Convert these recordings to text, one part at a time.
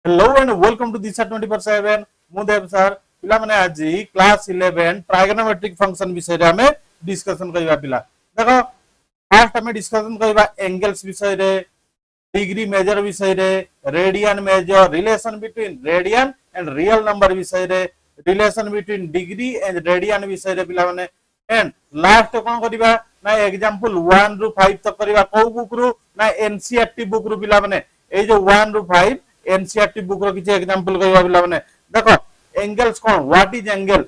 Hello and welcome to दिशा 24/7 मु देव sir पिला माने आज क्लास 11 ट्राइगोनोमेट्रिक फंक्शन विषय रे हमें डिस्कशन करबा पिला देखो फर्स्ट हमें डिस्कशन करबा एंगल्स विषय रे डिग्री मेजर विषय रे radian major relation between radian and real number विषय रे relation between degree and radian विषय रे पिला माने एंड लास्ट कोन करबा ना एग्जांपल 1 रु 5 तक करबा को बुक रु ना एनसीईआरटी बुक रु पिला माने ए जो 1 रु 5 एनसीईआरटी बुक रो किछ एग्जांपल कहबा पिला माने देखो angles cone what is angle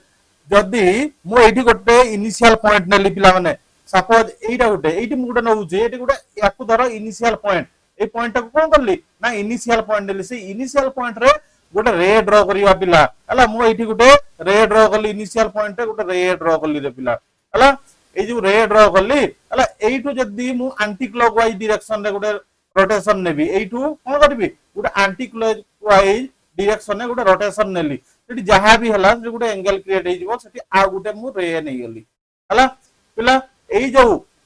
जदी मु एठी गोटे इनिशियल पॉइंट नेली पिला माने सपोज एटा गोटे एठी मु गोटे नउजे एठी गोटे याकु धरो इनिशियल पॉइंट ए पॉइंट को कोन करली ना इनिशियल पॉइंट नेली से इनिशियल पॉइंट रे गोटे रे ड्रा करिवा पिला हला मु एठी गोटे रे ड्रा करली इनिशियल पॉइंट रे गोटे रे ड्रा करली रे पिला हला ए जो रे ड्रा करली हला एठू जदी मु एंटी क्लॉकवाइज डायरेक्शन रे गोटे रोटेशन नेबी एठू कोन करबी गोटे एंटी क्लॉकवाइज डायरेक्शन रे गोटे रोटेशन नेली सेठी जहां भी हला जे गोटे एंगल क्रिएट हे जिवो सेठी आ गोटे मु रे नै गेली हला पिला एई जो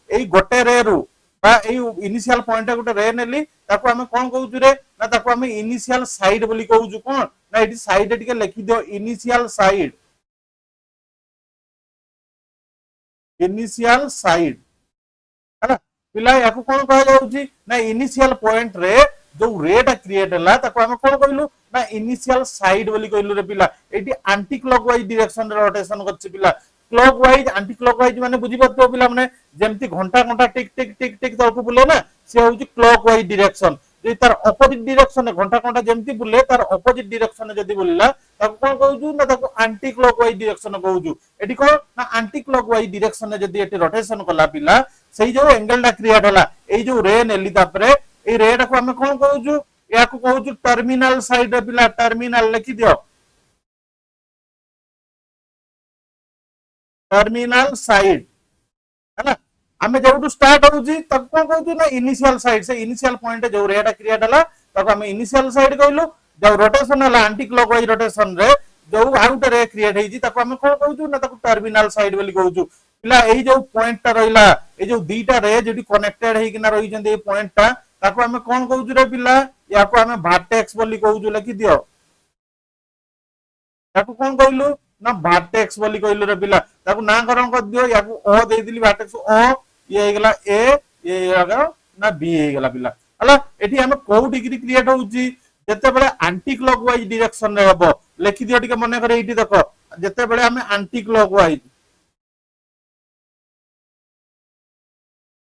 एई गोटे रे रु बा एई इनिशियल पॉइंट गोटे रे नेली ताको हमें कोन कहउछु रे ना ताको हमें इनिशियल साइड बोली कहउछु कोन ना एठी साइड टिके लिखि दियो इनिशियल साइड है पिला याकू कोन कहा जाउची ना इनिशियल पॉइंट रे जो रेटा क्रिएट हला ताको हम कोन कहलु ना इनिशियल साइड बोली कहलु रे पिला एटी एंटी क्लॉकवाइज डायरेक्शन रे रोटेशन करछि पिला क्लॉकवाइज एंटी क्लॉकवाइज माने बुझि पतो पिला माने जेमति घंटा घंटा टिक टिक टिक टिक तळकु बुले ना से होउची क्लॉकवाइज डायरेक्शन जे तार ऑपोजिट डायरेक्शन घंटा घंटा जेमति बुले तार ऑपोजिट डायरेक्शन जदी बुलला ताको कोन कहउछु ना ताको एंटी क्लॉकवाइज डायरेक्शन कहउछु एटी कोन ना एंटी क्लॉकवाइज डायरेक्शन जदी एटी रोटेशन कला पिला सेही जो एंगल टा क्रिएट हला एई जो रे नेली तापरे ए रेड को हमें कोन कहउछु या को कहउछु टर्मिनल साइड रे पिला टर्मिनल लिखि दियो टर्मिनल साइड है ना हमें जो स्टार्ट होउची तब कोन कहउछु ना इनिशियल साइड से इनिशियल पॉइंट जो रेड क्रिएट हला तब हमें इनिशियल साइड कहलु जो रोटेशन हला एंटी क्लॉकवाइज रोटेशन रे जो आउट रे क्रिएट हेजी तब हमें कोन कहउछु ना तब टर्मिनल साइड बोली कहउछु पिला एई जो पॉइंट टा रहिला ए जो दीटा रे जेडी कनेक्टेड हेई किना रहि जंदे ए पॉइंट टा ताको हमें कोन कहउछु रे पिला याको हमें वर्टेक्स बोली कहउछु लिखि दियो ताको कोन कहलु ना वर्टेक्स बोली कहलु रे पिला ताको नामकरण कर दियो याको ओ दे दिली वर्टेक्स ओ ये हे गेला ए ये हेगा ना बी हे गेला पिला हला एठी हमें को डिग्री क्रिएट होउची जते बेले एंटी क्लॉकवाइज डायरेक्शन रे हबो लिखि दियो टिके मने करे एठी देखो जते बेले हमें anti clockwise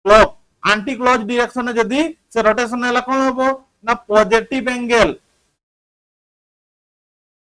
clock anti clock direction जदी से रोटेशन हला कोन हबो ना पॉजिटिव एंगल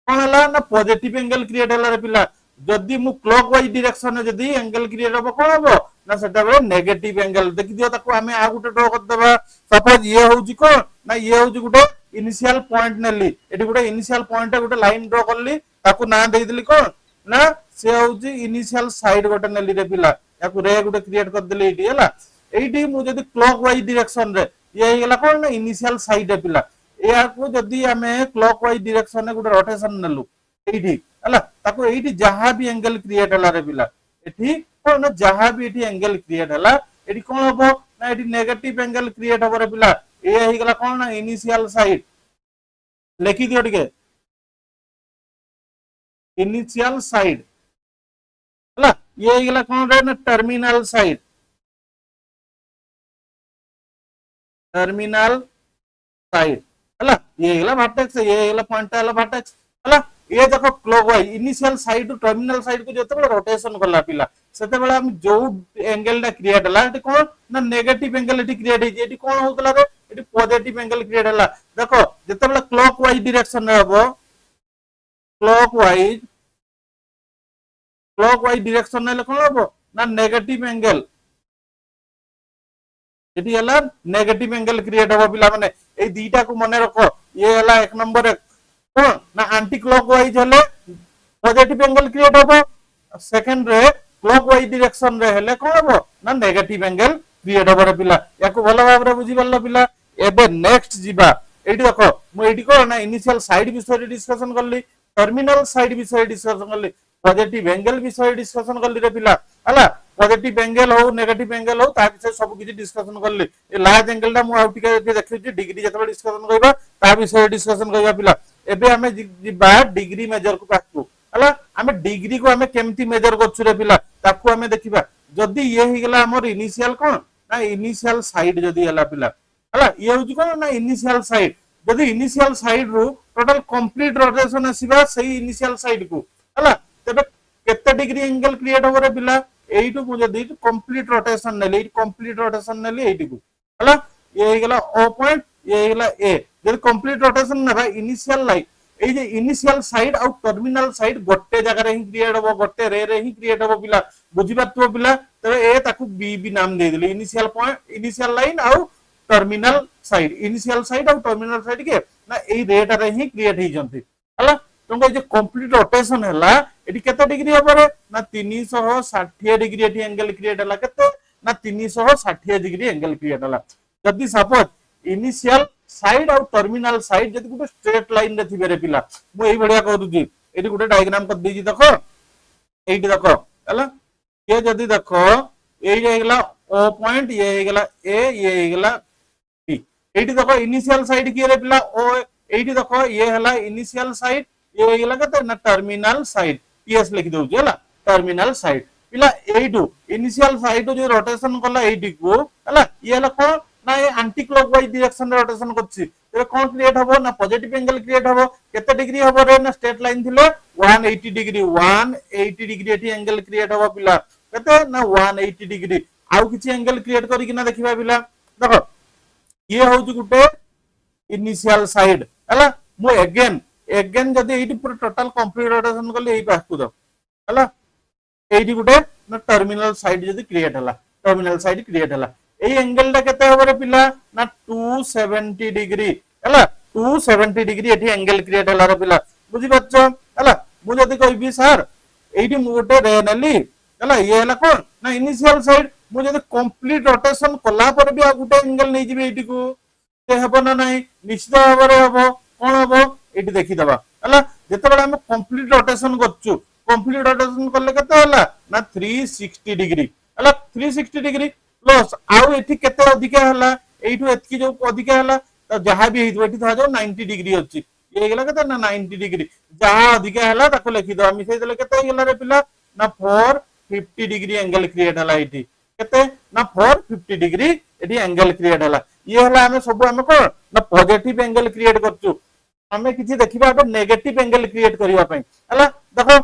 कोन हला ना पॉजिटिव एंगल क्रिएट हला रे पिला जदी मु क्लॉकवाइज डायरेक्शन जदी एंगल क्रिएट हबो कोन हबो ना सेटा बे नेगेटिव एंगल देखि दियो ताको हमें आ गुटे ड्रा कर देबा सपोज ये होउची कोन ना ये होउची गुटे इनिशियल पॉइंट नेली एटी गुटे इनिशियल पॉइंट गुटे लाइन ड्रा करली ताको ना देई दिली कोन ना से होउची इनिशियल साइड गुटे नेली रे पिला याकू रे गुटे क्रिएट कर देली एटी हला एटी मु जदी क्लॉकवाइज डायरेक्शन रे ये गेला कोन ना इनिशियल साइड रे पिला या को जदी हमें क्लॉकवाइज डायरेक्शन रे गुटे रोटेशन नेलु एटी हला ताको एटी जहां भी एंगल क्रिएट हला रे पिला एटी कोन ना जहां भी एटी एंगल क्रिएट हला एटी कोन हबो ना एटी नेगेटिव एंगल क्रिएट हबो रे पिला ए हे गेला कोन ना इनिशियल साइड लिखि दियो टिके इनिशियल साइड हला ये हे गेला कोन रे ना टर्मिनल साइड हला ये गेला वर्टेक्स ये गेला पॉइंट हला वर्टेक्स हला ये देखो clockwise initial side to terminal side को जते बेले रोटेशन करला पिला सेते बेले हम जो एंगल टा क्रिएट हला एटी कोन ना नेगेटिव एंगल एटी क्रिएट हेजी एटी कोन होतला रे एटी पॉजिटिव एंगल क्रिएट हला देखो जते बेले क्लॉकवाइज डायरेक्शन रे हबो क्लॉकवाइज डायरेक्शन ने कोन हबो ना नेगेटिव एंगल एटी हला नेगेटिव एंगल क्रिएट हबो पिला माने ए दीटा को मने रखो ये हला एक नंबर कोन ना एंटी क्लॉकवाइज हले पॉजिटिव एंगल क्रिएट हबो सेकंड रे क्लॉकवाइज डायरेक्शन रे हले कोन हबो ना नेगेटिव एंगल क्रिएट हबो रे पिला याको भलो भाबरे बुझि बल्लो पिला एबे नेक्स्ट जीवा एटी देखो मु एटी को ना इनिशियल साइड विषय डिस्कशन करली टर्मिनल साइड विषय डिस्कशन करली पॉजिटिव एंगल विषय डिस्कशन करली रे पिला हला पॉजिटिव एंगल हो नेगेटिव एंगल हो ता विषय सब किछि डिस्कशन करली ए लार्ज एंगल टा मु आउट के देखि डिग्री जतबे डिस्कशन करबा ता विषय डिस्कशन करबा पिला एबे हमें जिबा डिग्री मेजर को पाखु हला हमें डिग्री को हमें केमती मेजर करछु रे पिला ताकू हमें देखिबा जदी ये ही गेला हमर इनिशियल कोन ना इनिशियल साइड जदी हला पिला हला ये होजी कोन ना इनिशियल साइड जदी इनिशियल साइड रो टोटल कंप्लीट रोटेशन आसीबा सही इनिशियल साइड को हला तबे केते डिग्री एंगल क्रिएट होबरे पिला एइटु को जदी कंप्लीट रोटेशन नेली कंप्लीट रोटेशन नेली एइटु को हला ये गेला ओ पॉइंट ये गेला ए जदी कंप्लीट रोटेशन नेबा इनिशियल लाइन ए जे इनिशियल साइड और टर्मिनल साइड गोटे जगह रे ही क्रिएट होबो गोटे रे ही क्रिएट होबो पिला बुझी पातबो पिला तबे ए ताकू बी बी नाम दे देली इनिशियल पॉइंट इनिशियल लाइन और टर्मिनल साइड इनिशियल साइड और टर्मिनल साइड के ना ए रेट रे ही क्रिएट ही जंती हला तुमको जे कंप्लीट रोटेशन हला एटी केते डिग्री होबरे ना 360 डिग्री एटी एंगल क्रिएट हला केते ना 360 डिग्री एंगल क्रिएट हला जदी सपोज इनिशियल साइड और टर्मिनल साइड जदी गुटे स्ट्रेट लाइन रे थिबे रे पिला मु एई बढ़िया करूजी एटी गुटे डायग्राम कर देजी देखो एटी देखो हला ये जदी देखो एई हेगला ओ पॉइंट ये हेगला ए ये हेगला बी एटी देखो इनिशियल साइड की रे पिला ओ एटी देखो ये हला इनिशियल साइड ये हेगला कते ना टर्मिनल साइड पीएस लिख दउजी हला टर्मिनल साइड पिला एइटू इनिशियल साइड जो रोटेशन कला एइटी को हला ये हला को ना ये एंटी क्लॉकवाइज डायरेक्शन रे रोटेशन करछि तेरे कोन क्रिएट हबो ना पॉजिटिव एंगल क्रिएट हबो केते डिग्री हबो रे ना स्ट्रेट लाइन थिले 180 डिग्री एठी एंगल क्रिएट हबो पिला केते ना 180 डिग्री आउ किछि एंगल क्रिएट करि कि ना देखिबा पिला देखो ये होउछि गुटे इनिशियल साइड हला मु अगेन जदी एठी पूरा टोटल कंप्लीट रोटेशन करले एई पास को दो हला एठी गुटे ना टर्मिनल साइड जदी क्रिएट हला टर्मिनल साइड क्रिएट हला ए एंगल टा केते होबरे पिला ना 270 डिग्री हला 270 डिग्री एठी एंगल क्रिएट हला रे पिला बुझी पाछो हला मु जदी कहबी सर एठी मु गोटे रे नली हला ये हला कोन ना इनिशियल साइड मु जदी कंप्लीट रोटेशन कला पर भी आ गोटे एंगल नै जिबे एठी को ते हबो ना नै निश्चित भाबरे हबो कोन हबो एठी देखि दबा हला जते बडा हम कंप्लीट रोटेशन करछु कंप्लीट रोटेशन करले केते हला ना 360 डिग्री हला 360 डिग्री प्लस आउ एठी केते अधिक हला एठू एतकी जो अधिक हला त जहा भी हेतु एठी था जो 90 डिग्री अछि ये गेला केते ना 90 डिग्री जहा अधिक हला ताको लिखि दो मिसै देले केते गेला रे पिला ना 450 डिग्री एंगल क्रिएट हला एठी केते ना 450 डिग्री एठी एंगल क्रिएट हला ये हला हमें सब हमें को ना पॉजिटिव एंगल क्रिएट करछु हमें किछि देखिबा अब नेगेटिव एंगल क्रिएट करिवा पई हला देखो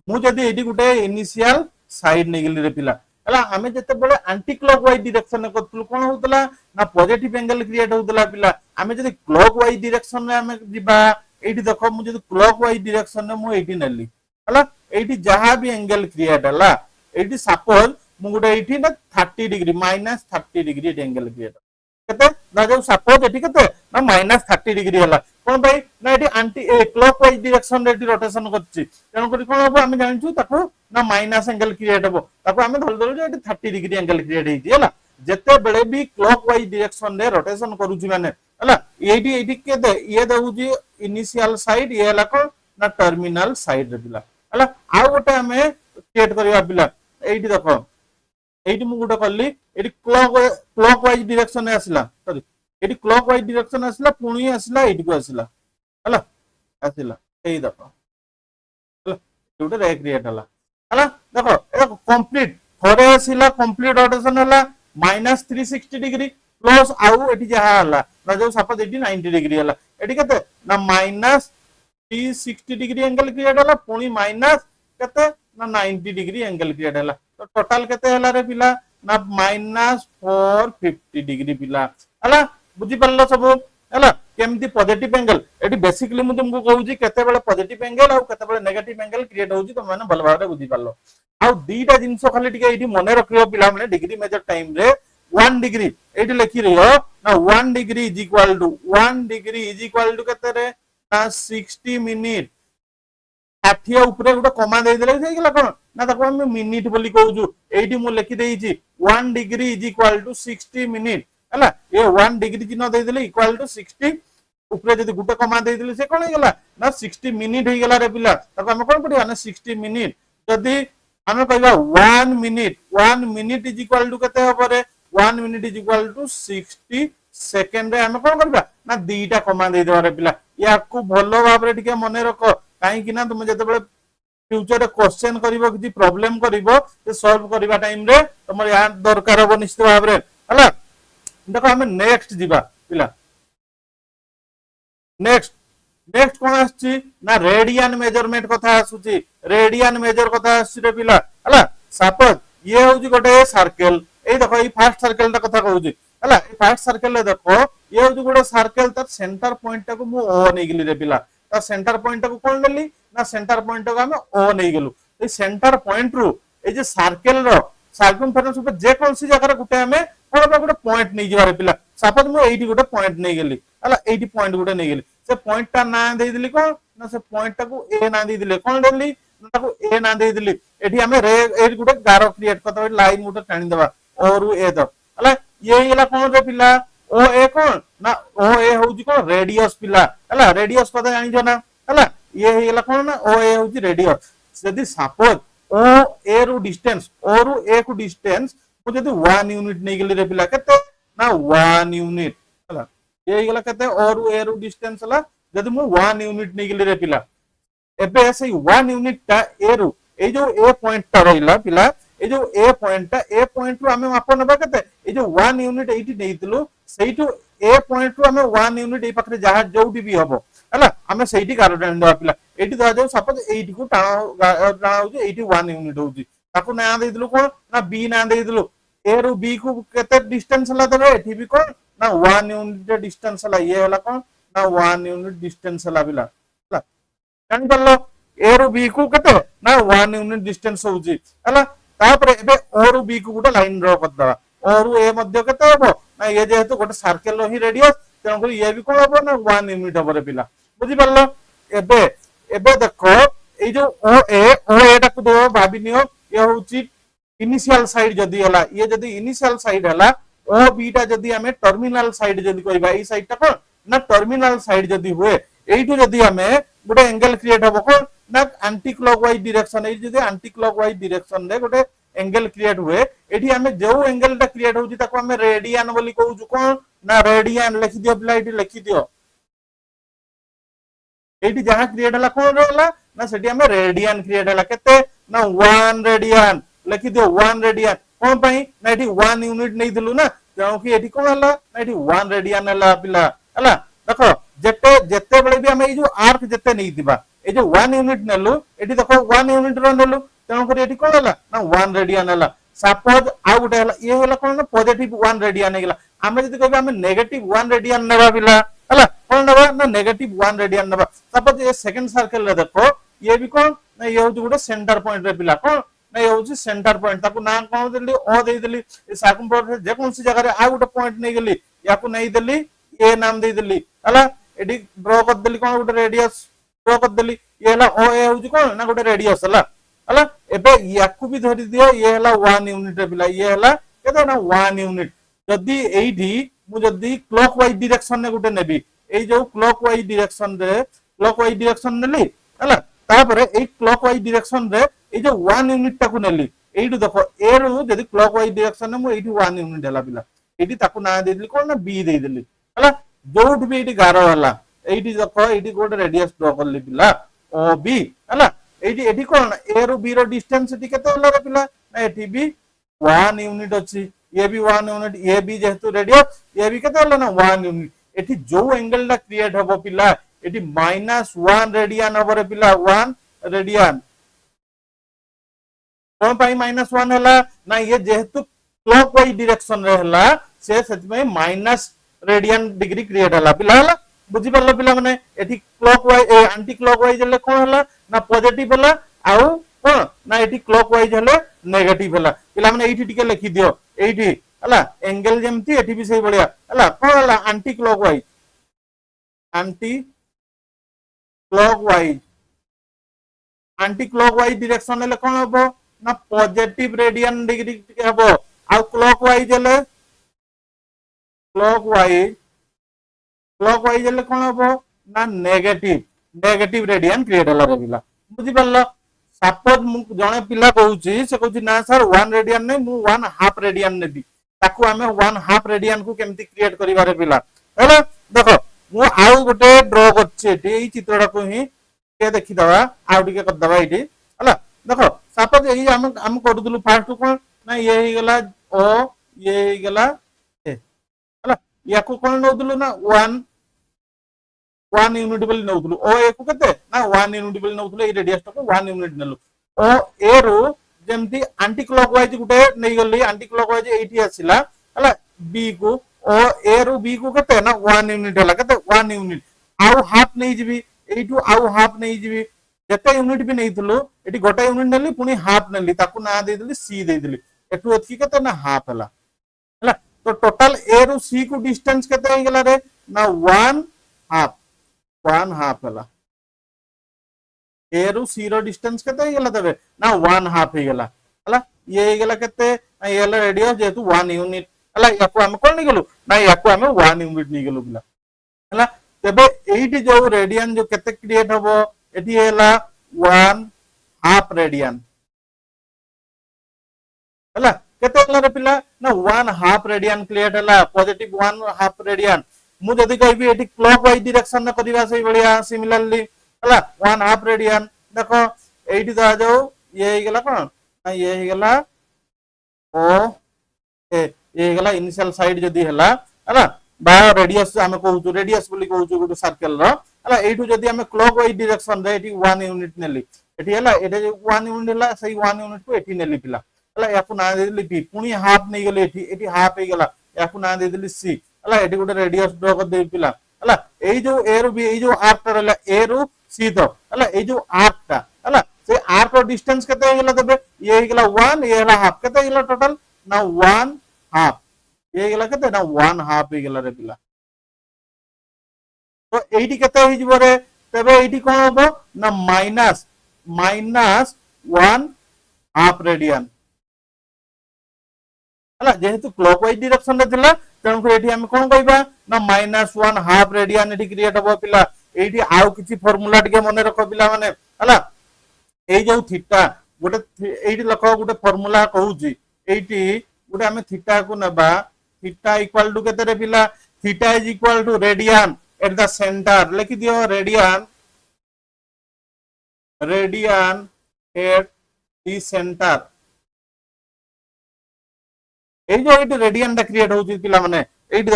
मु जदी एठी गुटे इनिशियल साइड नै गेली रे पिला हला हमें जते बडे एंटी क्लॉकवाइज डायरेक्शन करथुल कोन होतला ना पॉजिटिव एंगल क्रिएट होतला पिला हमें जदी क्लॉकवाइज डायरेक्शन में हमें जिबा एठी देखो मु जदी क्लॉकवाइज डायरेक्शन में मु एठी नेली हला एठी जहा भी एंगल क्रिएट हला एठी सपोज मु गुटे एठी ना 30 डिग्री -30 डिग्री एंगल क्रिएट केते ना जो सपोज एठी केते ना -30 डिग्री हला कोन भाई ना एठी एंटी क्लॉकवाइज डायरेक्शन रे रोटेशन करछि तेनो करी कोन हबो हम जानछु ताको ना माइनस एंगल क्रिएट हबो ताको हम धल दलु जे एठी 30 डिग्री एंगल क्रिएट हेछि हला जते बेले भी क्लॉकवाइज डायरेक्शन रे रोटेशन करूछि माने हला एठी केते ये दउछि इनिशियल साइड ये हला को ना टर्मिनल साइड रे पिला हला आ गोटे हमें क्रिएट करिया पिला एठी देखो एठी मु गोटे करली एठी क्लॉकवाइज डायरेक्शन में आसिला सॉरी एठी क्लॉकवाइज डायरेक्शन आसिला पुणी आसिला एठी को आसिला हला आसिला एई देखो हला जोटे रे क्रिएट हला हला देखो ए कंप्लीट थोड़े आसिला कंप्लीट रोटेशन हला -360 डिग्री प्लस आउ एठी जहा हला ना जो सपोज एठी 90 डिग्री हला एठी केते ना -360 डिग्री एंगल क्रिएट हला पुणी माइनस केते ना 90 डिग्री एंगल क्रिएट हला तो टोटल केते हला रे पिला ना -450 डिग्री पिला हला बुझी पल्लो सब हला केमती पॉजिटिव एंगल एटी बेसिकली मु तुमको कहूजी केते बेले पॉजिटिव एंगल और केते बेले नेगेटिव एंगल क्रिएट होउजी तो माने भल भाबरे बुझी पालो आ दीटा जिंसो खाली टिके एटी मने रखियो पिला माने डिग्री मेजर टाइम रे 1 डिग्री एटी लिखि रियो ना 1 degree is equal to 1 degree is equal to केते रे ना 60 मिनिट 60 ऊपर गोटे कमा दे देले से गेला कोन ना ताको हम मिनिट बोली कहूजु एटी मु लिखि देइची 1 degree is equal to 60 minute हला ये 1 डिग्री चिन्ह दे देले इक्वल टू 60 ऊपर जदी गुटे कमा दे देले से कोन हे गेला ना 60 मिनिट हे गेला रे पिला ताको हम कोन पडिया ना 60 मिनिट जदी हम कहबा 1 मिनिट इज इक्वल टू केते हो रे 1 minute is equal to 60 second रे हम कोन करबा ना दीटा कमा दे देबा रे पिला या को भलो भाबरे टिके मने रखो काहे कि ना तुम जते फ्यूचर रे क्वेश्चन करिवो कि प्रॉब्लम करिवो से सॉल्व करबा टाइम रे तुम या दरकार हो निश्चित भाबरे हला देखो हमें नेक्स्ट जीवा पिला नेक्स्ट नेक्स्ट कोन आछि ना रेडियन मेजरमेंट कथा आसुची रेडियन मेजर कथा आछि रे पिला हला सपोज ये होजी गोटे सर्कल ए देखो ई फर्स्ट सर्कल ता कथा कहूची हला ई फर्स्ट सर्कल ले देखो ये होजी गोटे सर्कल तार सेंटर पॉइंट टा को मु ओ नै गेली रे पिला ता सेंटर पॉइंट टा को कोन लेली ना सेंटर पॉइंट टा को हम ओ नै गेलु ए सेंटर पॉइंट रु ए जे सर्कल रो सर्कमफेरेंस ऊपर जे कोन सी जगह रे गुटे हमें कोन गोटे पॉइंट नै जिवारे पिला सपोज मु एठी गोटे पॉइंट नै गेली हला एठी पॉइंट गोटे नै गेली से पॉइंट टा ना दे दिली कोन ना से पॉइंट टा को ए ना दे दिले कोन देली ना को ए ना दे दिली एठी हमें रे ए गुटे गारो क्रिएट करत लाइन गुटे टाणी देबा और ए द हला ये हिला कोन रे पिला ओ ए कोन ना ओ ए होउजी कोन रेडियस पिला हला रेडियस पता जानि जो ना हला ये हिला कोन ना ओ ए होउजी रेडियस यदि सपोज ओ ए रु डिस्टेंस ओ रु ए को डिस्टेंस को यदि 1 यूनिट नै गेली रे पिला केते ना 1 यूनिट हला ये हिला केते ओ रु ए रु डिस्टेंस हला यदि मु 1 यूनिट नै गेली रे पिला एबे से 1 यूनिट ता ए रु ए जो ए पॉइंट ता रहिला पिला ए जो ए पॉइंट रु हमें माप नबा केते ए जो 1 यूनिट एठी नेइतलु सेइटु ए पॉइंट रु हमें 1 यूनिट ए पाखरे जहा जोडी भी हबो हला हमें सेइठी गारो टाणी दबा पिला एठी दा जो सपोज एठी को टाणा होजी एठी 1 यूनिट होजी ताको ना देइदलु कोन ना बी ना देइदलु ए रु बी को केते डिस्टेंस हला देबे एठी भी कोन ना 1 यूनिट डिस्टेंस हला ये हला कोन ना 1 यूनिट डिस्टेंस हला पिला हला जानि परलो ए रु बी को केते ना 1 यूनिट डिस्टेंस होजी हला तापर एबे ओ रु बी को गुटे लाइन ड्रा कर दबा ओ रु ए मध्य केते हबो ना ये जेहेतु गोटे सर्कल रो ही रेडियस तेन कर ये भी कोन हबो ना 1 यूनिट हबो रे पिला बुझि परलो एबे एबे देखो ए जो ओ ए टा को दो भाबी नियो ये होची इनिशियल साइड जदी हला ये जदी इनिशियल साइड हला ओ बी टा जदी हमें टर्मिनल साइड जदी कहबा ई साइड टा को ना टर्मिनल साइड जदी हुए एइटु जदी हमें गोटे एंगल क्रिएट हबो को ना एंटी क्लॉकवाइज डायरेक्शन ए जदी एंटी क्लॉकवाइज डायरेक्शन रे गोटे एंगल क्रिएट हुए एठी हमें जो एंगल टा क्रिएट होची ताको हमें रेडियन बोली कहू कोन ना रेडियन लिखि दियो पिला एठी लिखि दियो एठी जहां क्रिएट हला कोन रहला ना सेठी हमें रेडियन क्रिएट हला केते ना 1 रेडियन लिखि दियो 1 रेडियन कोन पई ना एठी 1 यूनिट नै दिलु ना क्योंकि एठी कोन हला ना एठी 1 रेडियन हला पिला हला देखो जेते जेते बेले भी हमें जो आर्क जेते नै दिबा ए जो 1 यूनिट नेलु एठी देखो 1 यूनिट रो नेलु तेन कर एठी कोन हला ना 1 रेडियन हला सपोज आ गुटे हला ये हला कोन ना पॉजिटिव 1 रेडियन हेगला हमें जदी कहबे हमें नेगेटिव 1 रेडियन नेबा पिला हला कोन नेबा ना नेगेटिव 1 रेडियन नेबा सपोज ये सेकंड सर्कल रे देखो ये भी कोन ना ये होची गुटे सेंटर पॉइंट रे पिला कोन ना ये होची सेंटर पॉइंट ताको ना कोन देली ओ दे देली ए सर्कमफेरेंस जे कोन सी जगह रे आ गुटे पॉइंट नै गेली याको नै देली ए नाम दे देली हला एडी ड्रा कर देली कोन गुटे रेडियस ड्रा कर देली ये हला ओ ए होची कोन ना गुटे रेडियस हला हला एबे याकू भी धरि दियो ये हला 1 यूनिट रे पिला ये हला केतो ना 1 यूनिट जदी एठी मु जदी क्लॉकवाइज डायरेक्शन ने गुटे नेबी ए जो क्लॉकवाइज डायरेक्शन नेली हला तापर ए क्लॉकवाइज डायरेक्शन रे ए जो 1 यूनिट ताकू नेली एठी देखो ए रु जदी क्लॉकवाइज डायरेक्शन ने मु एठी 1 यूनिट हला पिला एठी ताकू ना दे देली कोन ना बी दे देली हला जोठ भी एठी गारो हला एठी देखो एठी गोटे रेडियस ड्रा करली पिला ओ बी हला एठी एठी कोन ए रु बी रो डिस्टेंस एठी केते हला रे पिला ना एठी भी 1 यूनिट अछि ये भी 1 यूनिट ये भी जेहेतु रेडियस ये भी केते हला ना 1 यूनिट एठी जो एंगल ला क्रिएट हबो पिला एठी -1 रेडियन हबो रे पिला 1 रेडियन कोन पाई -1 हला ना ये जेहेतु क्लॉकवाइज डायरेक्शन रे हला से सति में माइनस रेडियन डिग्री क्रिएट हला पिला हला बुझी परलो पिला माने एठी क्लॉकवाइज एंटी क्लॉकवाइज हले कोन हला ना पॉजिटिव हला आउ कोन ना एठी क्लॉकवाइज हले नेगेटिव हला पिला माने एठी टिके लिखि दियो एठी हला एंगल जेमती एठी भी सही बढ़िया हला कोन हला एंटी क्लॉकवाइज डायरेक्शन हले कोन हबो ना पॉजिटिव रेडियन डिग्री टिके हबो आ क्लॉकवाइज हले क्लॉकवाइज हले कोन हबो ना नेगेटिव रेडियन क्रिएट हला रे पिला बुझी परलो सपोज मु जणे पिला कहूची से कहूची ना सर 1 रेडियन नै मु 1 हाफ रेडियन नेबी ताकू हमें 1 हाफ रेडियन को केमती क्रिएट करिवारे पिला हेलो देखो मु आउ गोटे ड्र करछि एठी एई चित्रटा को ही के देखि दवा आउ टिके कर दवा एठी हला देखो सपोज एई हम करदुलु फास्ट कोन ना ये ही गला ओ ये ही गला ए हला या को कोन नउदुलु ना 1 यूनिट बोली नउदुलु ओ ए को केते ना 1 यूनिट बोली नउदुलु ए रेडियस को 1 यूनिट नेलु ओ ए रो जेमती एंटी क्लॉकवाइज गुटे नै गली एंटी क्लॉकवाइज एठी आसिला हला बी को ओ ए रो बी को केते ना 1 यूनिट हला केते 1 यूनिट आउ हाफ नै जिबी एठू आउ हाफ नै जिबी जेते यूनिट भी नैथलो एठी गोटा यूनिट नेली पुनी हाफ नेली ताकू ना दे देली सी दे देली एठू एथि केते ना हाफ हला हला तो टोटल ए रो सी को डिस्टेंस केते हो गेला रे ना 1 हाफ हला ए रो सी रो डिस्टेंस केते हो गेला तबे ना 1 हाफ हो गेला हला ये हो गेला केते ये हला रेडियस जेतु 1 यूनिट हला याको हम कोन नै गेलु ना याको हम 1 यूनिट नै गेलु बिला हला तबे एठी जो रेडियन जो केते क्रिएट होबो एठी हला 1 हाफ रेडियन हला केते हला रे पिला ना 1 हाफ रेडियन क्रिएट हला पॉजिटिव 1 हाफ रेडियन मु जदी कहबी एठी क्लॉकवाइज डायरेक्शन न करिवा सही बढ़िया सिमिलरली हला 1 हाफ रेडियन देखो एठी दा जाओ ये ही गेला कोन ना ये ही गेला ओ ए ये गेला इनिशियल साइड जदी हला हला बा रेडियस हम कहू रेडियस बोली कहू गुड सर्कल रो हला एठू जदी हम क्लॉकवाइज डायरेक्शन रे एठी 1 यूनिट नेली एठी हला एठे 1 यूनिट हला सही 1 यूनिट को एठी नेली पिला हला याकू ना देली पी पुनी हाफ नै गेले एठी एठी हाफ हे गेला याकू ना दे देली सी हला एठी गुड रेडियस ड्रा कर दे पिला हला एई जो ए रो बी एई जो आर्क टा रहला ए रो सी तो हला एई जो आर्क टा हला से आर्क रो डिस्टेंस केते गेला तबे ये हे गेला 1 ये हला हाफ केते गेला टोटल ना 1 हाफ ये गेला केते ना 1 हाफ हे गेला रे पिला तो एठी केते हो जिवो रे तबे एठी कोन होबो ना माइनस 1 हाफ रेडियन हला जेहेतु क्लॉकवाइज डायरेक्शन रे थिला तण को एठी हम कोन कहबा ना -1 हाफ रेडियन एठी क्रिएट होबो पिला एठी आउ किछि फार्मूला टिके मने रखो पिला माने हला एई जो थीटा गोटे एठी लखो गोटे फार्मूला कहूची एठी गोटे हम थीटा को नबा थीटा इक्वल टू केते रे पिला theta is equal to radian at the centre लिखि दियो रेडियन एट द सेंटर এই যে এইটি রেডিয়ানটা ক্রিয়েট হউছি পিলা মানে এইটি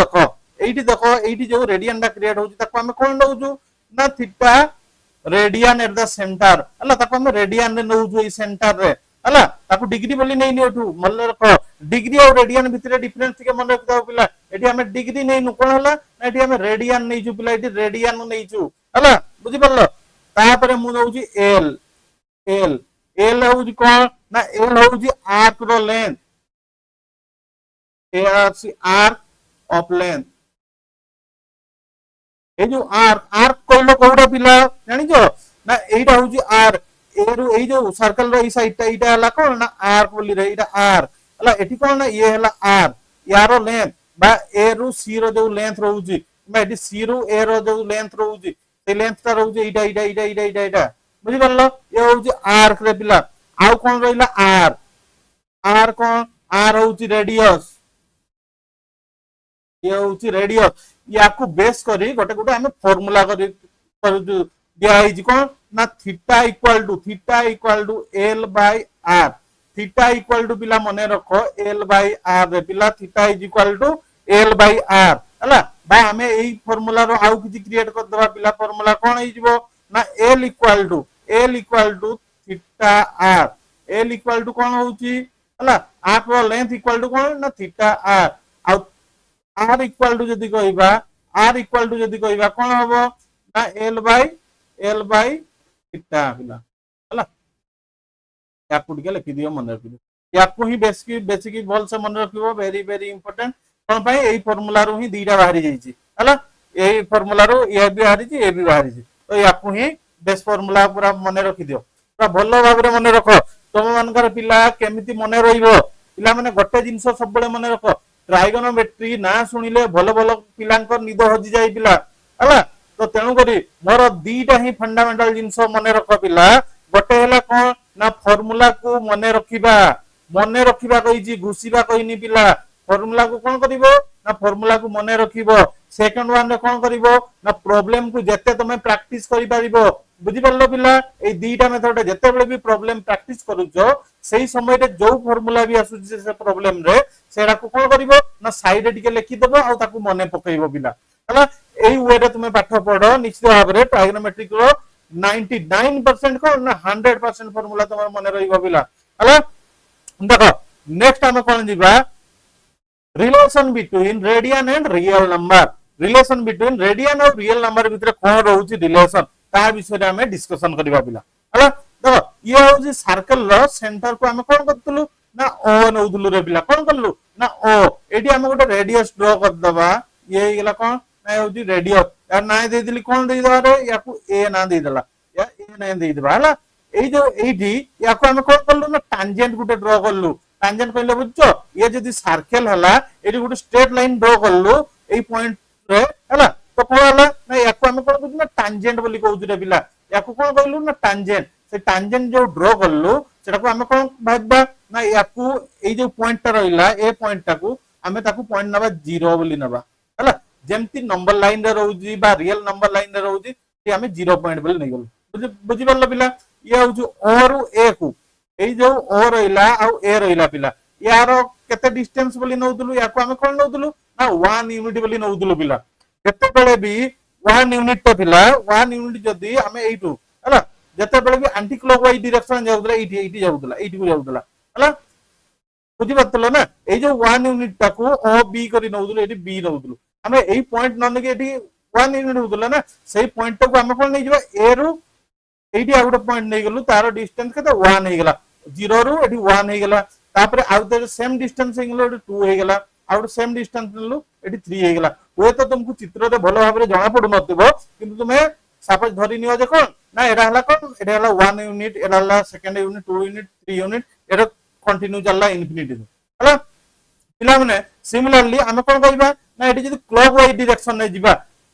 দেখো এইটি যে রেডিয়ানটা ক্রিয়েট হউছি তাকো আমি কোন নউছু না theta radian at the centre হলা তাকো আমি রেডিয়ান রে নউছু এই সেন্টার রে হলা তাকো ডিগ্রি বলি নেই নিওঠু মনে রাখো ডিগ্রি আর রেডিয়ান ভিতরে ডিফারেন্স থেকে মনে রাখতে হবে পিলা এটি আমি ডিগ্রি নেই নু কোন হলা না এটি আমি রেডিয়ান নেইছু পিলা এটি রেডিয়ান নেইছু হলা বুঝি পারলো তারপরে মু নউছি এল এল হউছি কোন না এল হউছি আর্ক র লেন্থ आर्क ऑफ लेंथ ए जो आर्क कहलो कोडा पिला जानि जो ना एटा होजी आर्क एरु ए जो सर्कल रो ई साइड एटा हला कोन ना आर्क बोली रे एटा आर्क हला एठी कोन ना ये हला आर्क यारो लेंथ बा ए रु सी रो जो लेंथ रहउजी मैं एठी सी रु ए रो जो लेंथ रहउजी से लेंथ ता रहउजी एटा बुझि परलो ये होजी आर्क रे पिला आउ कोन रहिला आर कोन आर होजी रेडियस ये होची रेडियस याकू बेस करी गोटे गोटे हम फार्मूला करी दिया है कोन ना theta equal to L by R theta equal to पिला मने रखो एल बाय आर रे पिला theta is equal to L by R हला बा हमें एई फार्मूला रो आउ किछि क्रिएट कर दबा पिला फार्मूला कोन होई जिवो ना L equal to theta R L equal to कोन होउची हला आर रो लेंथ इक्वल टू कोन ना थीटा आर आउ आर इक्वल टू जदी कहबा कोन होबो ना एल बाय थीटा पिला हला याकू टिके लिखि दियो मन रखि याकू ही बेसिक बोल से मन रखिबो वेरी वेरी इंपोर्टेंट कोन भाई एई फार्मूला रो ही दीटा बाहरी जाईची हला एई फार्मूला रो ए भी बाहरी ए भी बाहरी तो याकू ही बेस फार्मूला पूरा मन रखि दियो पूरा भलो भाबरे मन रखो तुम मानकर पिला केमिति मन रहिबो पिला माने गोटे जिंस सब बळे मन रखो ट्राइगोनोमेट्री ना सुनिले भलो भलो पिलांकर निद हजि जाई पिला हला तो तेनु करी मोर दीटा ही फंडामेंटल जिंस मने रख पिला गोटे हला कोन ना फार्मूला को मने रखिबा कहिजी घुसीबा कहिनी पिला फार्मूला को कोन करिवो ना फार्मूला को मने रखिबो सेकंड वन रे कोन करिवो ना प्रॉब्लम को जते तमे प्रैक्टिस करि परिबो बुझि परलो पिला ए दीटा मेथड जते बेले भी प्रॉब्लम प्रैक्टिस करूछो सेही समय रे जो फार्मूला भी आसु से प्रॉब्लम रे सेरा को कोन करिवो ना साइड रे टिके लिखि देबो आ ताकू मने पकइबो पिला हला एई वे रे तुमे पाठ पढो निश्चित भाव रे ट्रायगोनोमेट्रिक रो 99% को ना 100% फार्मूला तमर मने रहिबो पिला हला देखो नेक्स्ट हम कोन जिबा relation between radian and real number relation between radian और रियल नंबर भितर कोन रहउची रिलेशन ता विषय हमें डिस्कशन करबा पिला हला देखो ये होची सर्कल रो सेंटर को हम कोन करतलु ना ओ नउदलु रे पिला कोन करलु ना ओ एडी हम गोटे रेडियस ड्रा कर दबा ये गेला कोन ना होची रेडियस यार ना दे दिली कोन दे दबा रे याकू ए ना दे देला या ए ना दे दबा हला এই যে এইটি ইয়াকু আমি কোন করলু না ট্যানজেন্ট গুটে ড্র করলু ট্যানজেন্ট কইলে বুঝছো ये যদি সার্কেল হলা এটি গুটে স্ট্রেট লাইন ড্র করলু এই পয়েন্ট রে হলা তো কোন হলা না ইয়াকু আমি কোন কইলু না ট্যানজেন্ট বলি কইছু রে পিলা ইয়াকু কোন কইলু না ট্যানজেন্ট সেই ট্যানজেন্ট যে ড্র করলু সেটাকু আমি কোন ভাববা না ইয়াকু এই যে পয়েন্টটা রইলা এই পয়েন্টটাকু আমি তাকু পয়েন্ট নবা 0 বলি নবা হলা যেমতি নম্বর লাইন রে রহুজি বা রিয়েল নম্বর লাইন রে রহুজি সে আমি 0 পয়েন্ট বলি নেই গল বুঝি পারলো পিলা ये हूँ ओ रु ए को এই যে ও রইলা আর এ রইলা পিলা ইয়ার কেতে ডিসটেন্স বলি নউদলু ইয়াকু আমি কোন নউদলু না 1 यूनिट বলি নউদলু পিলা যেতে বেলে বি 1 यूनिट তো পিলা 1 यूनिट যদি আমি এইটু হলা যেতে বেলে বি অ্যান্টি ক্লকওয়াইজ ডাইরেকশন যাউদলা এইটি এইটি যাউদলা এইটি কো যাউদলা হলা বুঝি পারতলো না এই যে 1 यूनिट টাকু ও বি করি নউদলু এটি বি নউদলু আমি এই পয়েন্ট ননকে এটি 1 यूनिट হউদলা না সেই পয়েন্টটাকু আমি কোন নেই যাবা এ রু এইটি আর গোটে পয়েন্ট নেই গলু তার ডিসটেন্স কেতে 1 হেই গলা 0 রু এটি 1 হেই গলা তারপরে আউ তো সেম ডিসটেন্স হেই গলো এটি 2 হেই গলা আউ সেম ডিসটেন্স নেলু এটি 3 হেই গলা ওয়ে তো तुमको চিত্র রে ভালো ভাবে জনা পড়ু নতিবো কিন্তু তুমি সাপোজ ধরি নিও যে কোন না এটা হলা কোন এটা হলা 1 यूनिट এটা হলা সেকেন্ড यूनिट 2 यूनिट 3 यूनिट এটা কন্টিনিউ চললা ইনফিনিটি হলা পিলা মানে সিমিলারলি আমি কোন কইবা না এটি যদি ক্লকওয়াইজ ডাইরেকশন নে ଯିବା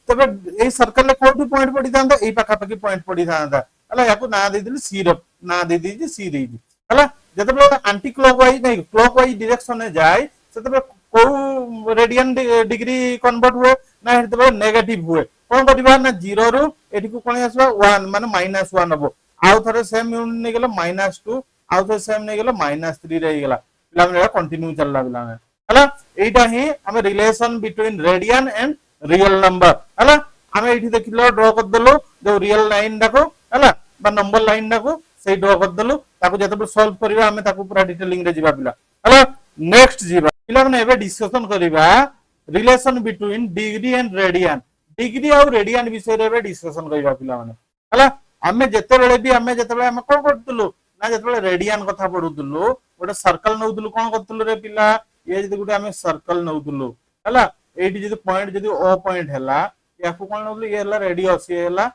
তবে এই সার্কেল রে কোটি পয়েন্ট পড়ি থান্তা এই পাকা পাকি পয়েন্ট পড়ি থান্তা हला याकू ना दे दिली सी रो ना दे दीजी सी देजी हला जते बेले एंटी क्लॉकवाइज नहीं क्लॉकवाइज डायरेक्शन में जाय सेते को रेडियन डिग्री कन्वर्ट हुए ना हेते बेले नेगेटिव हुए कोन करिबा ना 0 रु एठी को कोन आसबा 1 माने -1 हबो आउ थरे सेम यूनिट ने गेलो -2 आउ थरे सेम ने गेलो -3 रही गेला पिला में कंटिन्यू चलला पिला में हला एटा ही हमें relation between radian and real number हला हमें एठी देखिलो ड्रा कर दलो जो रियल लाइन देखो हला बा नंबर लाइन डाको से ड्रा कर दलु ताको जते सॉल्व करिवा हमें ताको पूरा डिटेलिंग रे जिबा पिला हला नेक्स्ट जिबा पिला माने एबे डिस्कशन करिवा relation between degree and radian degree और रेडियन विषय रे एबे डिस्कशन करिवा पिला माने हला हमें जते बेले भी हमें जते बेले हम कोन करतलु ना जते बेले रेडियन कथा पढुतलु गोटे सर्कल नउतलु कोन करतलु रे पिला ये जते गोटे हमें सर्कल नउतलु हला एठी जते पॉइंट जते ओ पॉइंट हला याकू कोन नउतलु ये हला रेडियस ये हला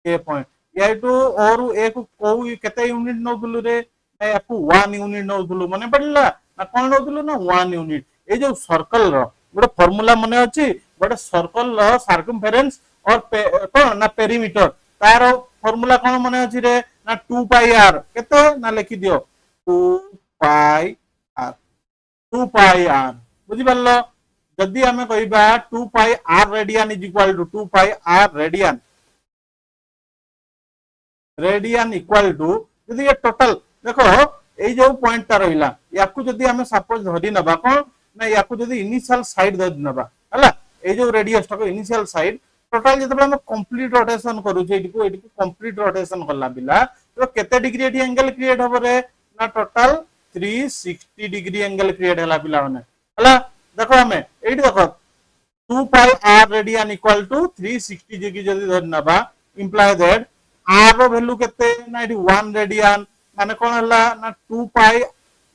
ए पॉइंट याटू और एक को केते यूनिट नउतलु रे याकू 1 यूनिट नउतलु माने पड़ला ना कोन नउतलु ना 1 यूनिट ए जो सर्कल रो गोटे फार्मूला माने अछि गोटे सर्कल रो सर्कमफेरेंस और कोन ना पेरीमीटर तार फार्मूला कोन माने अछि रे ना 2 पाई r केते ना लिखि दियो 2 पाई r बुझि परलो जदी हमें कहिबा 2 pi r radian is equal to 2 pi r radian radian equal to यदि ये टोटल देखो এই যে পয়েন্টটা রইলা ইয়াকু যদি আমি সাপোজ ধরি নবা কোন না ইয়াকু যদি ইনিশিয়াল সাইড ধরি নবা হলা এই যে রেডিয়াসটা কো ইনিশিয়াল সাইড টোটাল যেতবে আমি কমপ্লিট রোটেশন কरू छै এটিকু কমপ্লিট রোটেশন করলা বিলা তো কেতে ডিগ্রি এটি एंगल क्रिएट হবে রে না টোটাল 360 डिग्री एंगल क्रिएट हला पिला माने हला देखो हमें एटी देखो 2 pi r radian equal to 360 degree जदी धरि नबा इंप्लाई दैट r रो वैल्यू केते ना एटी 1 रेडियन माने कोन हला ना 2 पाई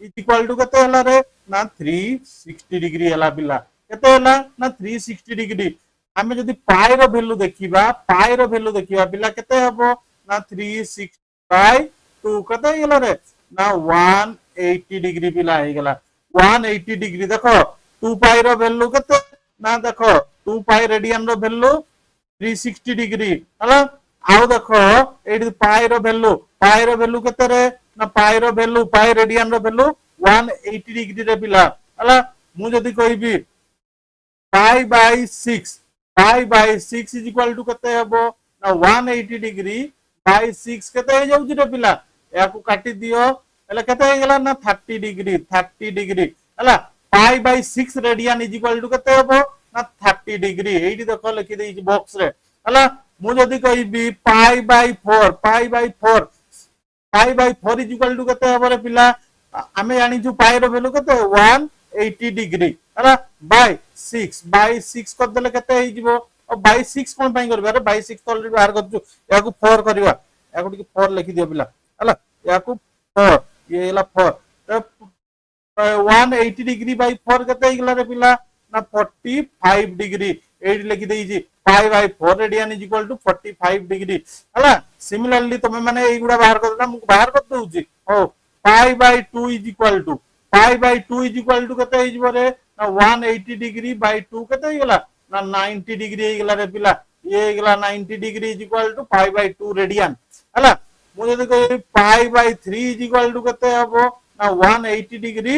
इज इक्वल टू केते हला रे ना 360 डिग्री हला पिला केते हला ना 360 डिग्री हमें जदी पाई रो वैल्यू देखिबा पिला केते हबो ना 360 बाय 2 केते हला रे ना 180 डिग्री पिला हे गेला 180 डिग्री देखो 2 पाई रो वैल्यू केते ना देखो 2 पाई रेडियन रो वैल्यू 360 डिग्री हला आउ देखो एडी पाई रो वैल्यू केते रे ना पाई रो वैल्यू पाई रेडियन रो वैल्यू 180 डिग्री रे पिला हला मु जदी कहबी pi by 6 pi by 6 is equal to केते हबो ना 180 डिग्री बाय 6 केते हे जाउची रे पिला याकू काटी दियो एला केते हे गेला ना 30 डिग्री हला pi by 6 radian is equal to केते हबो ना 30 डिग्री एठी देखो लिखि देई बॉक्स रे हला मु जदी कहबी pi by 4 pi by 4 is equal to केते हबो रे पिला आमे जानि छु पाई रो वैल्यू केते 180 डिग्री हला बाय 6 कर देले केते हे जिवो और बाय 6 कोन पई करबा रे बाय 6 तो ऑलरेडी बाहर कर छु याकू 4 करबा याकू टिके 4 लिखि दियो पिला हला याकू 4 ये हला 4 तो 180 डिग्री बाय 4 केते हे गेला रे पिला ना 45 डिग्री एडी लिखि देई छी pi by 4 radian is equal to 45 degree हला सिमिलरली तुमे माने एगुडा बाहर कर ना मु बाहर कर दउची हो pi by 2 is equal to केते हे जिवो रे ना 180 डिग्री बाय 2 केते हे गेला ना 90 डिग्री हे गेला रे पिला ये हे गेला 90 degree is equal to pi by 2 radian हला मु जदी कहि pi by 3 is equal to केते हबो ना 180 डिग्री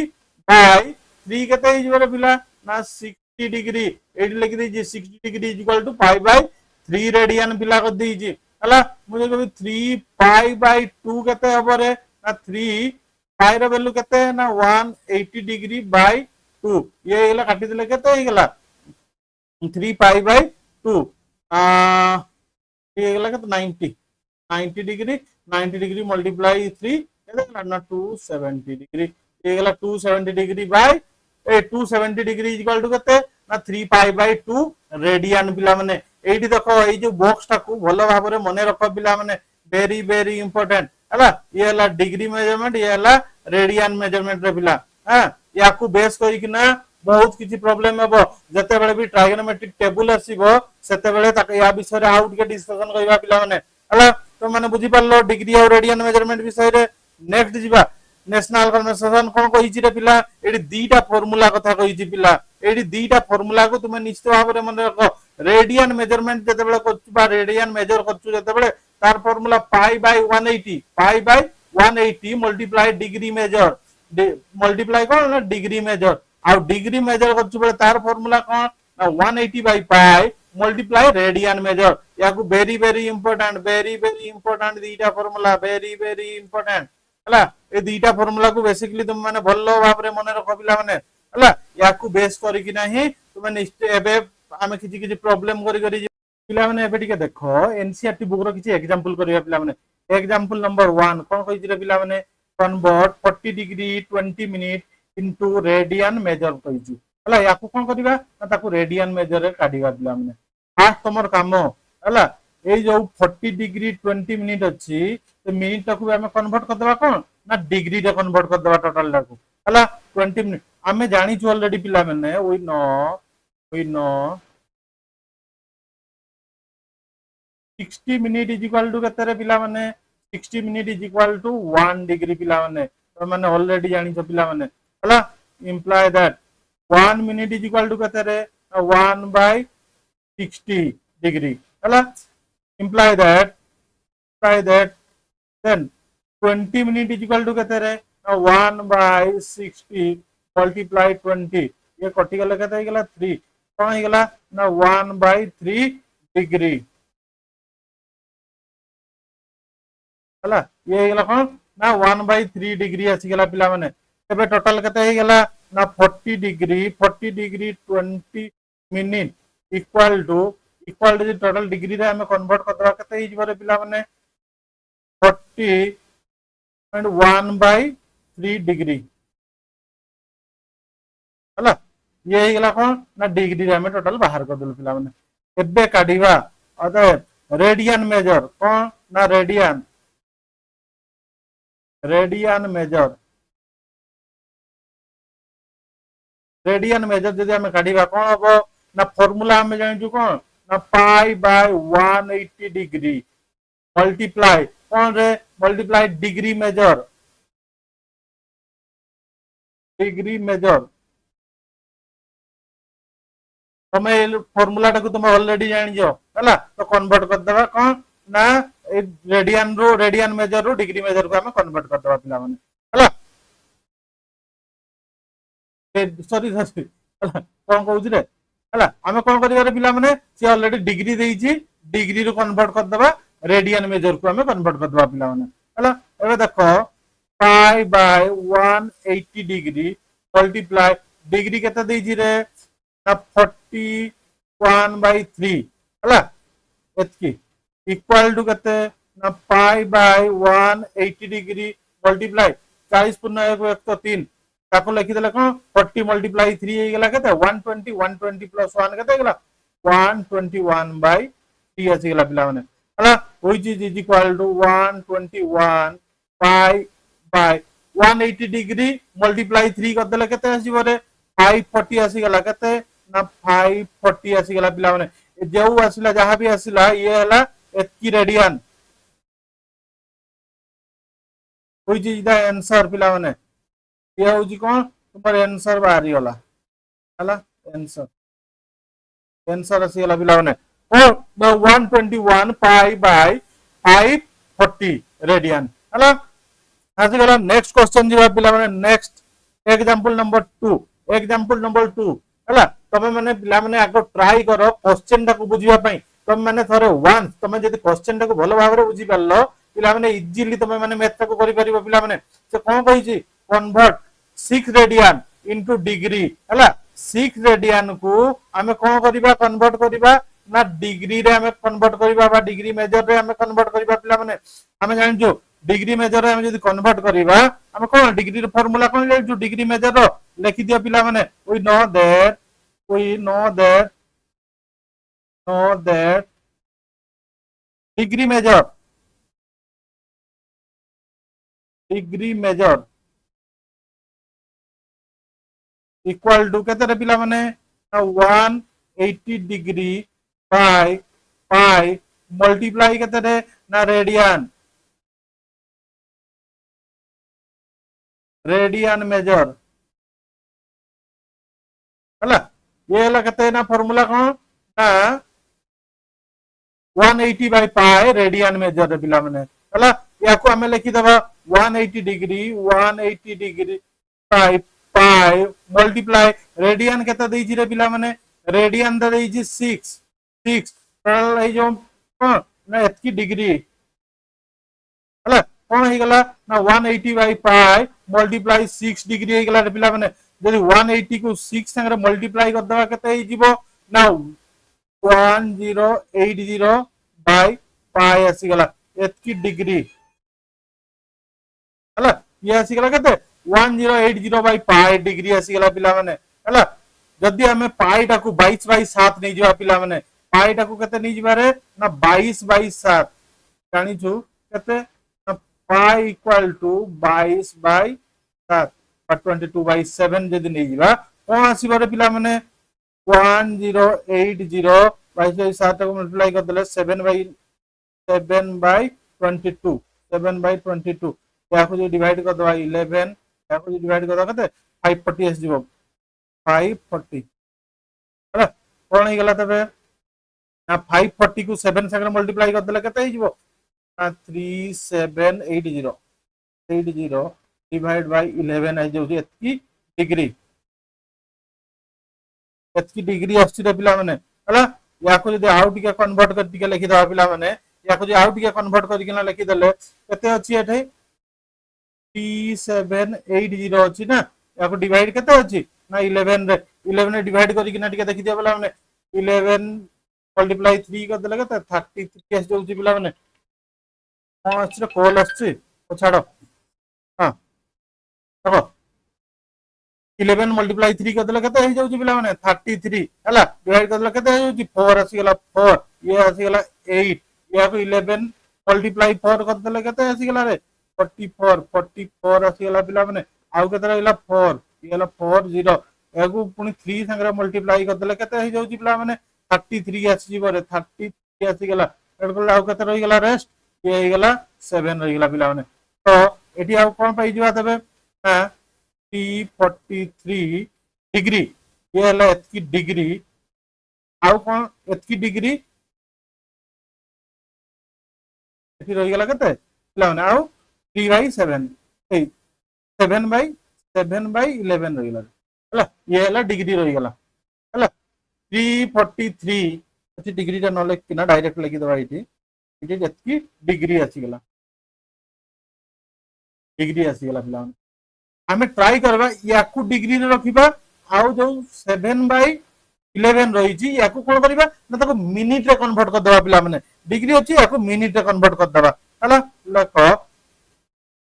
बाय 3 केते हे जिवो रे पिला ना 60 डिग्री एडी लिखि देई जे 60 degree is equal to pi by 3 radian पिला कर देई जे हला मु जदी कहि 3 पाई बाय 2 केते हबो रे ना 3 पाई रो वैल्यू केते ना 180 डिग्री बाय 2 ये हेला काटी देले केते हे गेला 3 पाई बाय 2 ये हेला केते 90 डिग्री मल्टीप्लाई 3 केते हेला ना 270 डिग्री ये हेला 270 degree by 270 degree is equal to केते ना 3 पाई बाय 2 रेडियन पिला माने एठी देखो ए जो बॉक्स टाकू भलो भाबरे मने रखो पिला माने वेरी इंपोर्टेंट हला ये हला डिग्री मेजरमेंट ये हला रेडियन मेजरमेंट रे पिला हां याकू बेस करी किना बहुत किछि प्रॉब्लम हेबो जते बेले भी ट्रायगोनोमेट्रिक टेबल आसीबो सेते बेले ताके या विषय रे आउट के डिस्कशन करबा पिला माने हला तो माने बुझी पारलो डिग्री और रेडियन मेजरमेंट विषय रे नेक्स्ट जिबा नेशनल कन्वेंशन कोन कहिछि रे पिला एडी दीटा फार्मूला कथा कहिछि पिला एडी दीटा फार्मूला को तुमे निश्चित भाव रे मन रखो रेडियन मेजरमेंट जते बेले करछु बा रेडियन मेजर करछु जते बेले तार formula pi by 180 multiply degree measure multiply कोन ना डिग्री मेजर आ डिग्री मेजर करछु बेले तार फार्मूला कोन ना 180 by pi multiply radian measure याकू वेरी इंपोर्टेंट दीटा फार्मूला वेरी इंपोर्टेंट हला ए दीटा फार्मूला को बेसिकली तुम माने भलो भाव रे मन रखो पिला माने हला याकू बेस करी कि नाही तुमे निश्चय एबे आमे किछि प्रॉब्लम करी पिला माने एबे टिके देखो एनसीईआरटी बुक रो किछि एग्जांपल करिया पिला माने एग्जांपल नंबर 1 कोन कहि रे पिला माने convert 40 degree 20 minute into radian major कहि छु हला याकू कोन करिबा ताकू रेडियन मेजर रे काढिबा पिला माने फास्ट तमर काम हला ए जो 40 डिग्री 20 मिनिट अछि तो मिनिट ताकू हमें कन्वर्ट कर देबा कोन ना डिग्री रे कन्वर्ट कर देबा टोटल ताकू हला 20 मिनिट हमें जानि छु ऑलरेडी पिला माने we know 60 minute is equal to केते रे पिला माने 60 minute is equal to 1 degree पिला माने तो माने ऑलरेडी जानि छ पिला माने हला imply that 1 minute is equal to केते रे 1 बाय 60 डिग्री हला imply that then 20 minute is equal to केते रे 1 by 60 multiply 20 ये कटि गले केते हे गेला 3 कोन हे गेला ना 1 by 3 डिग्री हला ये हे गेला कोन ना 1 by 3 डिग्री आसी गेला पिला माने एबे टोटल केते हे गेला ना 40 degree 20 minute equal to total degree रे हमें कन्वर्ट करदवा केते हे जिवरे पिला माने 40.1 by 3 डिग्री हला ये हे गेला कोन ना डिग्री रे हमें टोटल बाहर कर देल पिला माने एबे काढिबा अदर रेडियन मेजर कोन ना रेडियन मेजर जदि हमें काढिबा कोन हबो ना फार्मूला हमें जानि छु कोन ना पाई बाय 180 डिग्री मल्टीप्लाई कौन रे मल्टीप्लाई डिग्री मेजर तुम्हें फार्मूला टाको तुम ऑलरेडी जानि जो हला तो कन्वर्ट कर देबा कौन ना रेडियन मेजर रो डिग्री मेजर को हमें कन्वर्ट कर देबा पिला माने हला सॉरी हला कोन कहू रे है आम कौन कर पिला माने सी ऑलरेडी डिग्री देइछि डिग्री रू कन्वर्ट कर दबा रेडियन मेजर को हमें कन्वर्ट कर दबा पिला माने है एबे देखो पाई बाय 180 डिग्री मल्टीप्लाई डिग्री केते देइछि रे ना 41/3 है एतकी इक्वल टू केते ना पाई बाय 180 डिग्री मल्टीप्लाई 40 पूर्ण 1 तो 3 ताको लिखि देले कोन 40 मल्टीप्लाई 3 हे गेला केते 120 120 प्लस 1 केते गेला 121/3 आसी गेला पिला माने हला which is equal to 121 pi by 180 degree multiply 3 कर देले केते आसी बरे 540 आसी गेला केते ना 540 आसी गेला पिला माने जेउ आसीला जहां भी आसीला ये हला एतकी radian which is the answer पिला माने ये हूँ कौन तुम आंसर बाहरी गला है आंसर आंसर आसीगला पिलाने ओ 121 पाई बाय 540 रेडियन है आसीगला नेक्स्ट क्वेश्चन जीवा पिलाने next example number 2 example number 2 है तुम मैंने पिलाने आग ट्राई कर क्वेश्चन टाको बुझिबा पई तुम मैंने थरे वंस तुम जदि क्वेश्चन टाको भलो भाबरे बुझि परलो पिलाने इजीली तुम मैंने मैथ टाको करि परिबो पिलाने से कोन कहिछि कन्वर्ट 6 रेडियन इनटू डिग्री है 6 रेडियन को आमे कोन करिबा कन्वर्ट करिबा ना डिग्री रे आमे कन्वर्ट करिबा बा डिग्री मेजर रे आमे कन्वर्ट करिबा पिला माने आमे जानजो डिग्री मेजर रे आमे जदी कन्वर्ट करिबा आमे कोन डिग्री रे फार्मूला कोन जानजो डिग्री मेजर रो लिखि दियो पिला माने we know that degree measure equal to केते पिला माने 180 डिग्री बाय पाई मल्टीप्लाई केते रे ना रेडियन मेजर हला ये हला केते ना फार्मूला कोन ना 180 बाय पाई रेडियन मेजर रे पिला माने हला याको हमें लिखि दबा 180 degree by pi multiply radian केते देइछि रे पिला माने रेडियन दे देइछि 6 सरल ए जो ना एतकी डिग्री हला कोन हे गेला ना 180 बाय पाई मल्टीप्लाई 6 डिग्री हे गेला रे पिला माने जदि 180 को 6 संगे मल्टीप्लाई कर दबा केते हे जिवो ना 1080 बाय पाई आसी गेला एतकी डिग्री हला ये आसी गेला केते 1080 बाय पाई डिग्री आसी गेला पिला माने हला जदि हमें पाई टाकू 22/7 नै जिवा पिला माने पाई टाकू केते नै जिवा रे ना 22/7 जानि छु केते ना पाई इक्वल टू 22/7 और 22/7 जदि नै जिवा कोन आसी बारे पिला माने 1080 22/7 को मल्टीप्लाई कर देले 7/22 याको जो डिवाइड कर दवा 11 याको जो डिवाइड कर दवा कते 540 आसी जिवो 540 है कोन हे गेला तबे ना 540 को 7 संगे मल्टीप्लाई कर देले कते हे जिवो ना 3780 डिवाइड बाय 11 आ जाउची एतकी डिग्री आछि रे पिला माने हला याको जदि आउ टिके कन्वर्ट कर टिके लिखि दवा पिला माने याको जे आउ टिके कन्वर्ट कर के ना लिखि देले कते अछि एठै 3780 अछि ना याको डिवाइड केते अछि ना 11 रे 11 रे डिवाइड करि कि ना टिके देखि दिया पिला माने 11 मल्टीप्लाई 3 कर देले कते 33 आसी जाउची पिला माने हां अछि कॉल अछि ओ छाडो हां देखो 11 मल्टीप्लाई 3 कर देले कते हे जाउची पिला माने 33 हला डिवाइड कर देले कते हे जाउची 4 आसी गेला 4 ये आसी गेला 8 या को 11 मल्टीप्लाई 4 कर देले कते आसी गेला रे 44 आसी गेला पिला माने आउ केते रहला 4 ये गेला 40 एगु पुनी 3 संगे मल्टीप्लाई कर देले कते हे जाउची पिला माने 33 आसी जीव रे 33 आसी गेला एडको आउ केते रहि गेला रेस्ट ये हे गेला 7 रहि गेला पिला माने तो एठी आउ कोन पाई जीवा तबे हां T43 डिग्री ये हला एतकी डिग्री आउ कोन एतकी डिग्री एठी रहि गेला कते पिला माने आउ 3/7 7/11 रहि गेला हला ये हला डिग्री रहि गेला हला 343 अच्छी डिग्री टा न लिखिना डायरेक्ट लिखि दबा इटी इटी जति डिग्री आसी गला डिग्री आसी गला पिला आमे ट्राई करबा याकू डिग्री रे रखिबा आउ जो 7/11 रही छी याकू कोन करबा ना ताको मिनिट रे कन्वर्ट कर दबा पिला माने डिग्री अछि याकू मिनिट रे कन्वर्ट कर दबा हला लख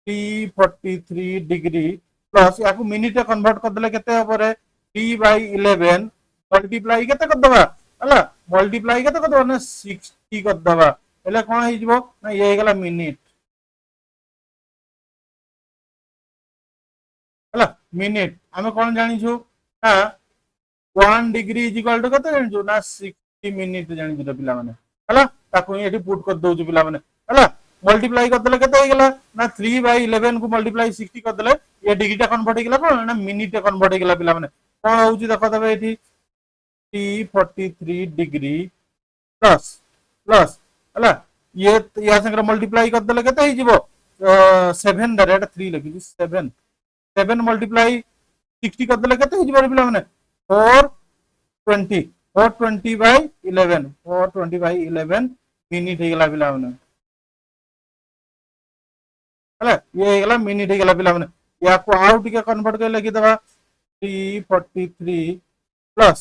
343 डिग्री प्लस याकू मिनिट रे कन्वर्ट कर देले केते हबो रे 3/11 मल्टीप्लाई केते कर दबा हला मल्टीप्लाई केते कर दबा ना 60 कर दबा एले कोन हे जिवो ना ये गला मिनिट हला मिनिट आमे कोन जानि छु ना 1 डिग्री इज इक्वल टू केते जानि छु ना 60 मिनिट जानि छु पिला माने हला ताको एठी पुट कर दउ छु पिला माने हला मल्टीप्लाई कर देले केते हे गेला ना 3/11 को मल्टीप्लाई 60 कर देले ये डिग्री टा कन्वर्ट हे गेला कोन ना मिनिट टा कन्वर्ट हे गेला पिला माने कोन होउची देखो तबे एठी 343 डिग्री प्लस प्लस हला ये या संगे मल्टीप्लाई कर देले केते हे जिवो 7 डायरेक्ट 3 लिखि 7 7 मल्टीप्लाई 60 कर देले केते हे जिवो पिला माने 420 420/11 420/11 मिनिट हे गेला पिला माने हला ये हे गेला मिनिट हे गेला पिला माने या को आउ टिके कन्वर्ट कर लगी दबा 343 प्लस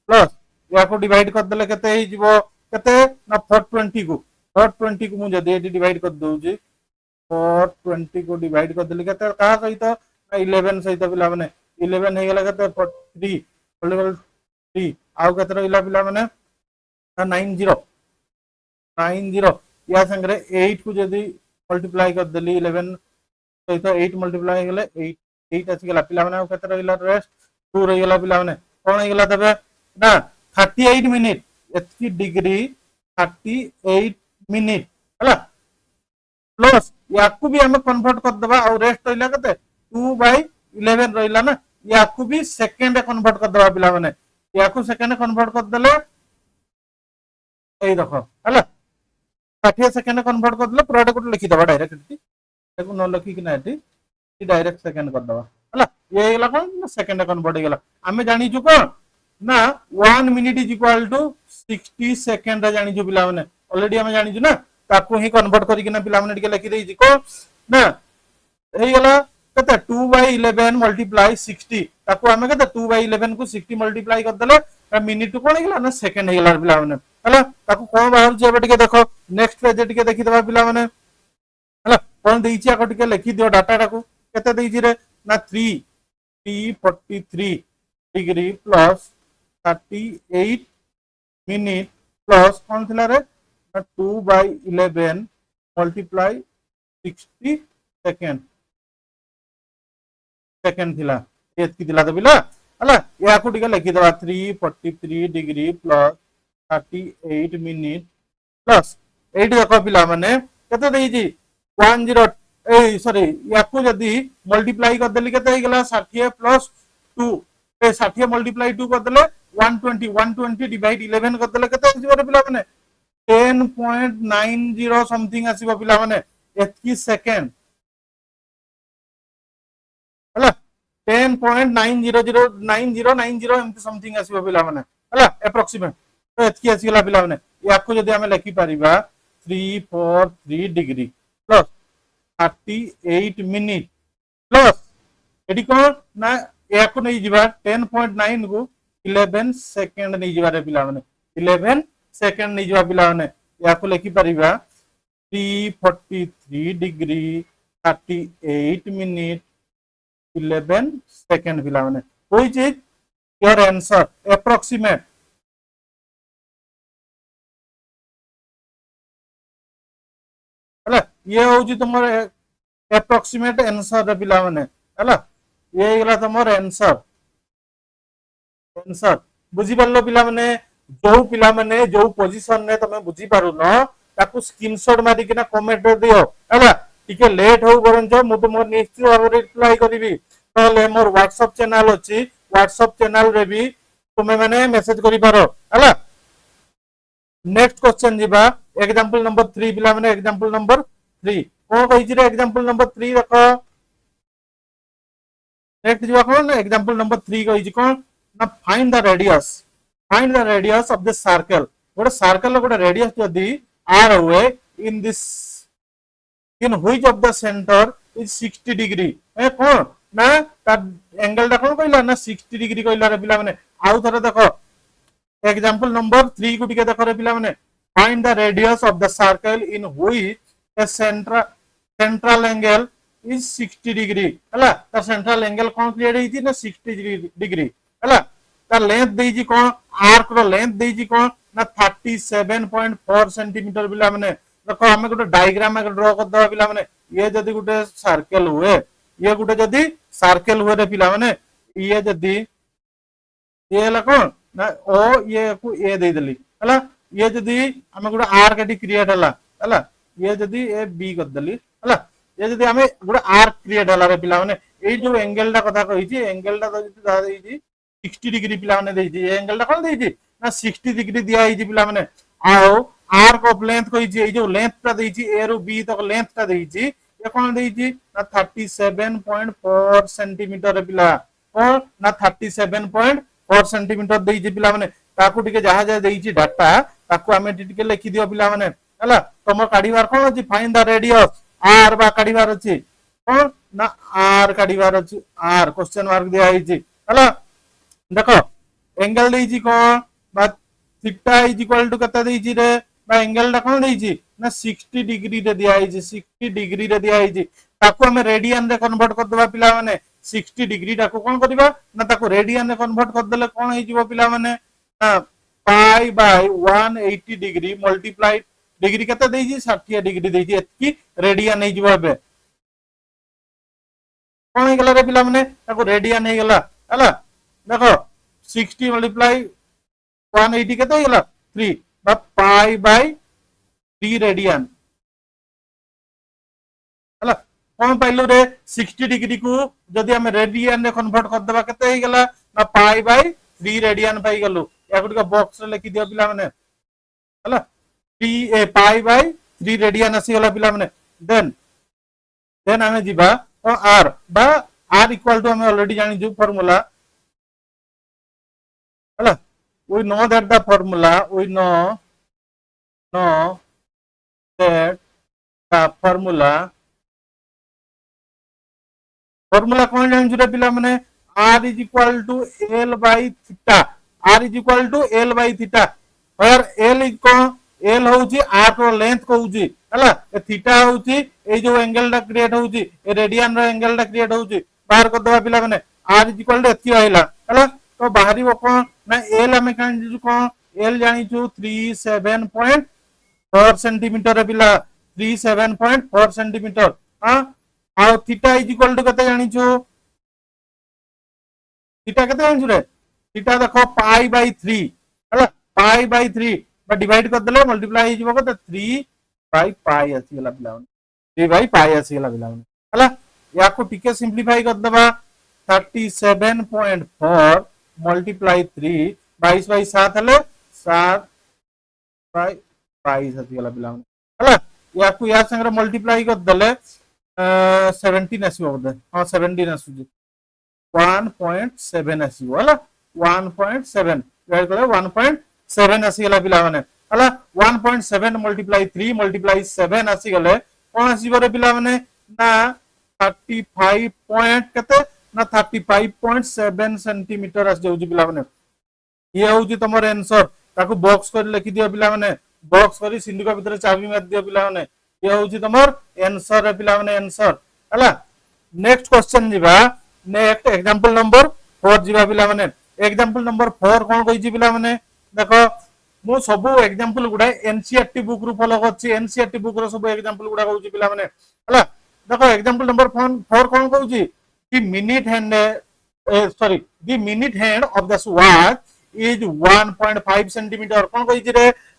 प्लस या को डिवाइड कर देले केते हे जिवो केते ना 420 को 420 को मु जदि एटी डिवाइड कर दउ छी 420 को डिवाइड कर देले केते कहा सहित 11 सहित पिला माने 11 हे गेला केते 3 लेवल 3 आउ केते रहिला पिला माने 90 90 या संगे 8 को जदि मल्टीप्लाई कर देली 11 सहित 8 मल्टीप्लाई गेले 8 8 आसी गेला पिला माने केते रहिला रेस्ट 2 रहि गेला पिला माने कोन हे गेला तबे ना 38 मिनिट एतकी डिग्री 38 मिनिट हला प्लस याकू भी हमें कन्वर्ट कर दबा और रेस्ट रहिला केते 2/11 रहिला ना याकू भी सेकंड कन्वर्ट कर दबा पिला माने याकू सेकंड कन्वर्ट कर देले एई देखो हला 60 सेकंड कन्वर्ट कर देले पूरा को लिखि दबा डायरेक्ट ताको न लिखि कि ना एटी डायरेक्ट सेकंड कर दबा हला ये गेला कोन सेकंड कन्वर्ट हे गेला हमें जानि छु कोन ना 1 minute is equal to 60 second जानि छु पिला माने ऑलरेडी हमें जानि छु ना ताको ही कन्वर्ट करि कि ना पिला माने टिके लिखि देइ छी को ना हे गेला कते 2/11 मल्टीप्लाई 60 ताको हमें कते 2/11 को 60 मल्टीप्लाई कर देले मिनिट कोन हे गेला ना सेकंड हे गेला पिला माने हला ताको कोन बाहर जे टिके देखो नेक्स्ट पेज टिके देखि दबा पिला माने हला कोन देइ छी आको टिके लिखि दियो डाटा टाको केते देइ छी रे ना 343 डिग्री प्लस 38 मिनिट प्लस कौन थिला रे 2/11 मल्टीप्लाई 60 सेकंड सेकंड थिला एतकी दिला तो बिला हला या को टिके लिखि दबा 343 डिग्री प्लस 38 मिनिट प्लस 8 देखो पिला माने केते देइ छी 10 ए सॉरी या को जदी मल्टीप्लाई कर देली केते हे गेला 60 प्लस 2 ए 60 मल्टीप्लाई 2 कर देले 120 डिवाइड 11 कर देले केते आसीबो रे पिला माने 10.90 समथिंग आसीबो पिला माने एतकी सेकंड हला 10.909090 एमती समथिंग आसीबो पिला माने हला एप्रोक्सीमेट तो एतकी आसी गेला पिला माने याको जदी हमें लिखि परिबा 343 डिग्री प्लस 38 मिनिट प्लस एटी कोन ना याको नै जिबा 10.9 को 11 सेकंड नै जिबा रे पिला माने 11 सेकंड नै जिबा पिला माने याको लिखि परिबा 343 डिग्री 38 मिनिट 11 सेकंड पिला माने कोई चीज योर आंसर एप्रोक्सीमेट हला ये होजी तुमर एप्रोक्सीमेट आंसर रे पिला माने हला ये गेला तुमर आंसर आंसर बुझी परलो पिला माने जो पिला माने जो पोजीशन ने तमे बुझी पारु न ताकू स्क्रीनशॉट मारी किना कमेंट रे दियो हला टिके लेट हो परंच मु तुमर निश्चित भाव रिप्लाई करबी तले मोर व्हाट्सएप चैनल अछि व्हाट्सएप चैनल रे भी तुमे माने मेसेज करि पारो हला नेक्स्ट क्वेश्चन जीबा एग्जांपल नंबर 3 पिला माने एग्जांपल नंबर 3 कोन कहि छी रे एग्जांपल नंबर 3 देखो नेक्स्ट जीबा कोन एग्जांपल नंबर 3 कहि छी कोन ना find the radius find the radius of the circle गोटे सर्कल गोटे रेडियस जदि आर हुए in this in which of the center is 60 degree ए कोन ना एंगल टा कोन कहला ना 60 डिग्री कहला रे पिला माने आउ थरे देखो एग्जांपल नंबर 3 को टिके देखो रे पिला माने find the radius of the circle in which the central angle is 60 degree हला त सेंट्रल एंगल कोन क्रिएट हेती ना 60 डिग्री हला त लेंथ देई जी कोन आर्क रो लेंथ देई जी कोन ना 37.4 सेंटीमीटर पिला माने देखो हमें गोटे डायग्राम में ड्रा कर दवा पिला माने ये जदी गोटे सर्कल हुए ये गोटे जदी सर्कल हुए रे पिला माने ये जदी ये हला कोन ना ओ ये को ए दे देली हला ये जदी हमें गोटे आर्क एटी क्रिएट हला हला ये जदी ए बी कर देली हला ये जदी हमें गोटे आर्क क्रिएट हला रे पिला माने ए जो एंगल टा कथा कहि छी एंगल टा जदी दा देई छी 60 डिग्री पिला माने देई छी एंगल टा कोन देई छी ना 60 डिग्री दिया ही छी पिला माने आओ आर्क ऑफ लेंथ कहि छी ए जो लेंथ टा देई छी ए रु बी तक लेंथ टा देई छी ये कोन देई छी ना 37.4 सेंटीमीटर रे पिला और ना 37.4 सेंटीमीटर देई छी पिला माने ताकू टिके जहा जा देई छी डाटा ताकू हमें टिके लिखि दियो पिला माने हला तमो काढीवार कोन अछि फाइंड द रेडियस आर बा काढीवार अछि कोन ना आर काढीवार अछि आर क्वेश्चन मार्क दिया ही छी हला देखो एंगल देई छी कोन बा थीटा इज इक्वल टू कता देई छी रे बा एंगल टा कोन देई छी ना 60 डिग्री रे दिया ही छी 60 डिग्री रे दिया ही छी ताकू हमें रेडियन रे कन्वर्ट कर देबा पिला माने 60 डिग्री टाकू कोन करबा ना ताकू रेडियन रे कन्वर्ट कर देले कोन हे जीवो पिला माने pi by 180 degree multiply degree कते देई छी 60 डिग्री देई छी एतकी रेडियन हे जीवो बे कोन हे गेला रे पिला माने ताकू रेडियन हे गेला हला देखो 60 मल्टीप्लाई 180 कते हे गेला 3 बा पाई बाय 3 रेडियन हला कोन पाइलो रे 60 डिग्री को जदी हम रेडियन रे कन्वर्ट कर देबा कते हे गेला ना पाई बाय 3 रेडियन पाई गेलु या गुडी का बॉक्स रे लिखि दियो पिला माने हला 3 ए पाई बाय 3 रेडियन आसी गेला पिला माने देन हमें जीबा ओ आर बा आर इक्वल टू हमें ऑलरेडी जानि जो फार्मूला हला we know that the formula we know that the formula कौन जान जुरा पिला माने r is equal to l by theta r is equal to l by theta where l is कौन l होउची r रो length कहउची हला ए theta होउची ए जो angle टा क्रिएट होउची ए रेडियन रो एंगल टा क्रिएट होउची बाहर कर दवा पिला माने r is equal to एथि आइला हला तो बाहरी वो कौन ना एल हमें कहां जो कौन एल जानी जो 37.4 सेंटीमीटर रे पिला 37.4 सेंटीमीटर हां आ थीटा इज इक्वल टू कते जानी जो थीटा कते जानी रे थीटा देखो पाई बाय 3 हला पाई बाय 3 बा डिवाइड कर देले मल्टीप्लाई हिजबो को 3 बाय पाई आसी गेला पिला 3 बाय पाई आसी गेला पिला हला या को टिके सिंपलीफाई कर देबा 37.4 मल्टीप्लाई 3 22 बाई 7 हले 7 बाई 22 आसी गेला पिला हला या को या संगे मल्टीप्लाई कर देले 17 आसीबो बोले हां 17 आसुजी 1.7 आसीबो हला 1.7 डिवाइड करे 1.7 आसी गेला पिला माने हला 1.7 मल्टीप्लाई 3 मल्टीप्लाई 7 आसी गेले कोन आसीबो रे पिला माने ना 35 पॉइंट कते ना 35.7 सेंटीमीटर आस जाउजी पिला माने ये होउजी तमर आंसर ताको बॉक्स कर लिखि दियो पिला माने बॉक्स करी सिंधुका भीतर चाबी मार दियो पिला माने ये होउजी तमर आंसर रे पिला माने आंसर हला नेक्स्ट क्वेश्चन जीवा नेक्स्ट एग्जांपल नंबर 4 जीवा पिला माने एग्जांपल नंबर 4 कोन कहि जी पिला माने देखो मो सब एग्जांपल गुडा एनसीईआरटी बुक रु फॉलो करछि एनसीईआरटी बुक रो सब एग्जांपल गुडा कहउजी पिला माने हला देखो एग्जांपल नंबर 4 कोन कहउजी the minute hand the minute hand of the watch is 1.5 centimeter कोन कहि जे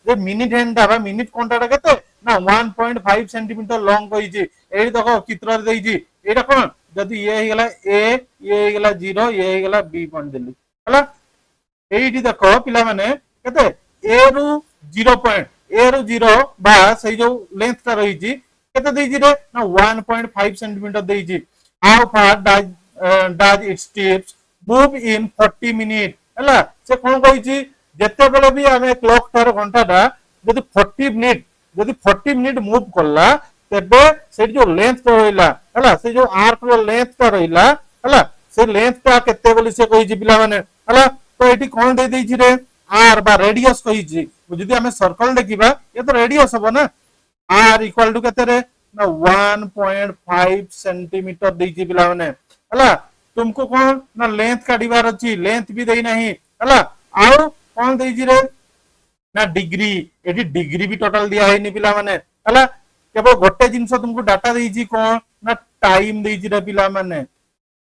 जे मिनिट हैंड बा मिनिट कोनटा केते ना 1.5 सेंटीमीटर लॉन्ग कहि जे एई देखो चित्र रे देई जी एटा कोन जदी ये हे गेला a ये हे गेला 0 ये हे गेला b पॉइंट देली हला एइठी देखो पिला माने केते a रु 0 पॉइंट a रु 0 बा सही जो लेंथ ता रही जी केते देई जी रे ना 1.5 सेंटीमीटर देई जी how far does its tips move in 40 minutes हला से कोन कहि छी जेते बेले भी आमे क्लॉक टार घंटाटा जदि 40 मिनिट मूव करला तेबे से जो लेंथ तो रहिला हला से जो आर्क रो लेंथ तो रहिला हला से लेंथ टा केते बोली से कहि पिला माने हला तो एठी कोन दे दै छि रे आर बा रेडियस कहि छि जदि आमे सर्कल देखिबा ये तो रेडियस हो ना आर इक्वल टू केते रे ना 1.5 सेंटीमीटर दै छि पिला माने हला तुमको कोन ना लेंथ काढिबार अछि लेंथ भी देई नाही हला आउ कोन दै छि रे ना डिग्री एठी डिग्री भी टोटल दिया है नि पिला माने हला केवल गोटे जिंस तुमको डाटा दै छि कोन ना टाइम दै छि रे पिला माने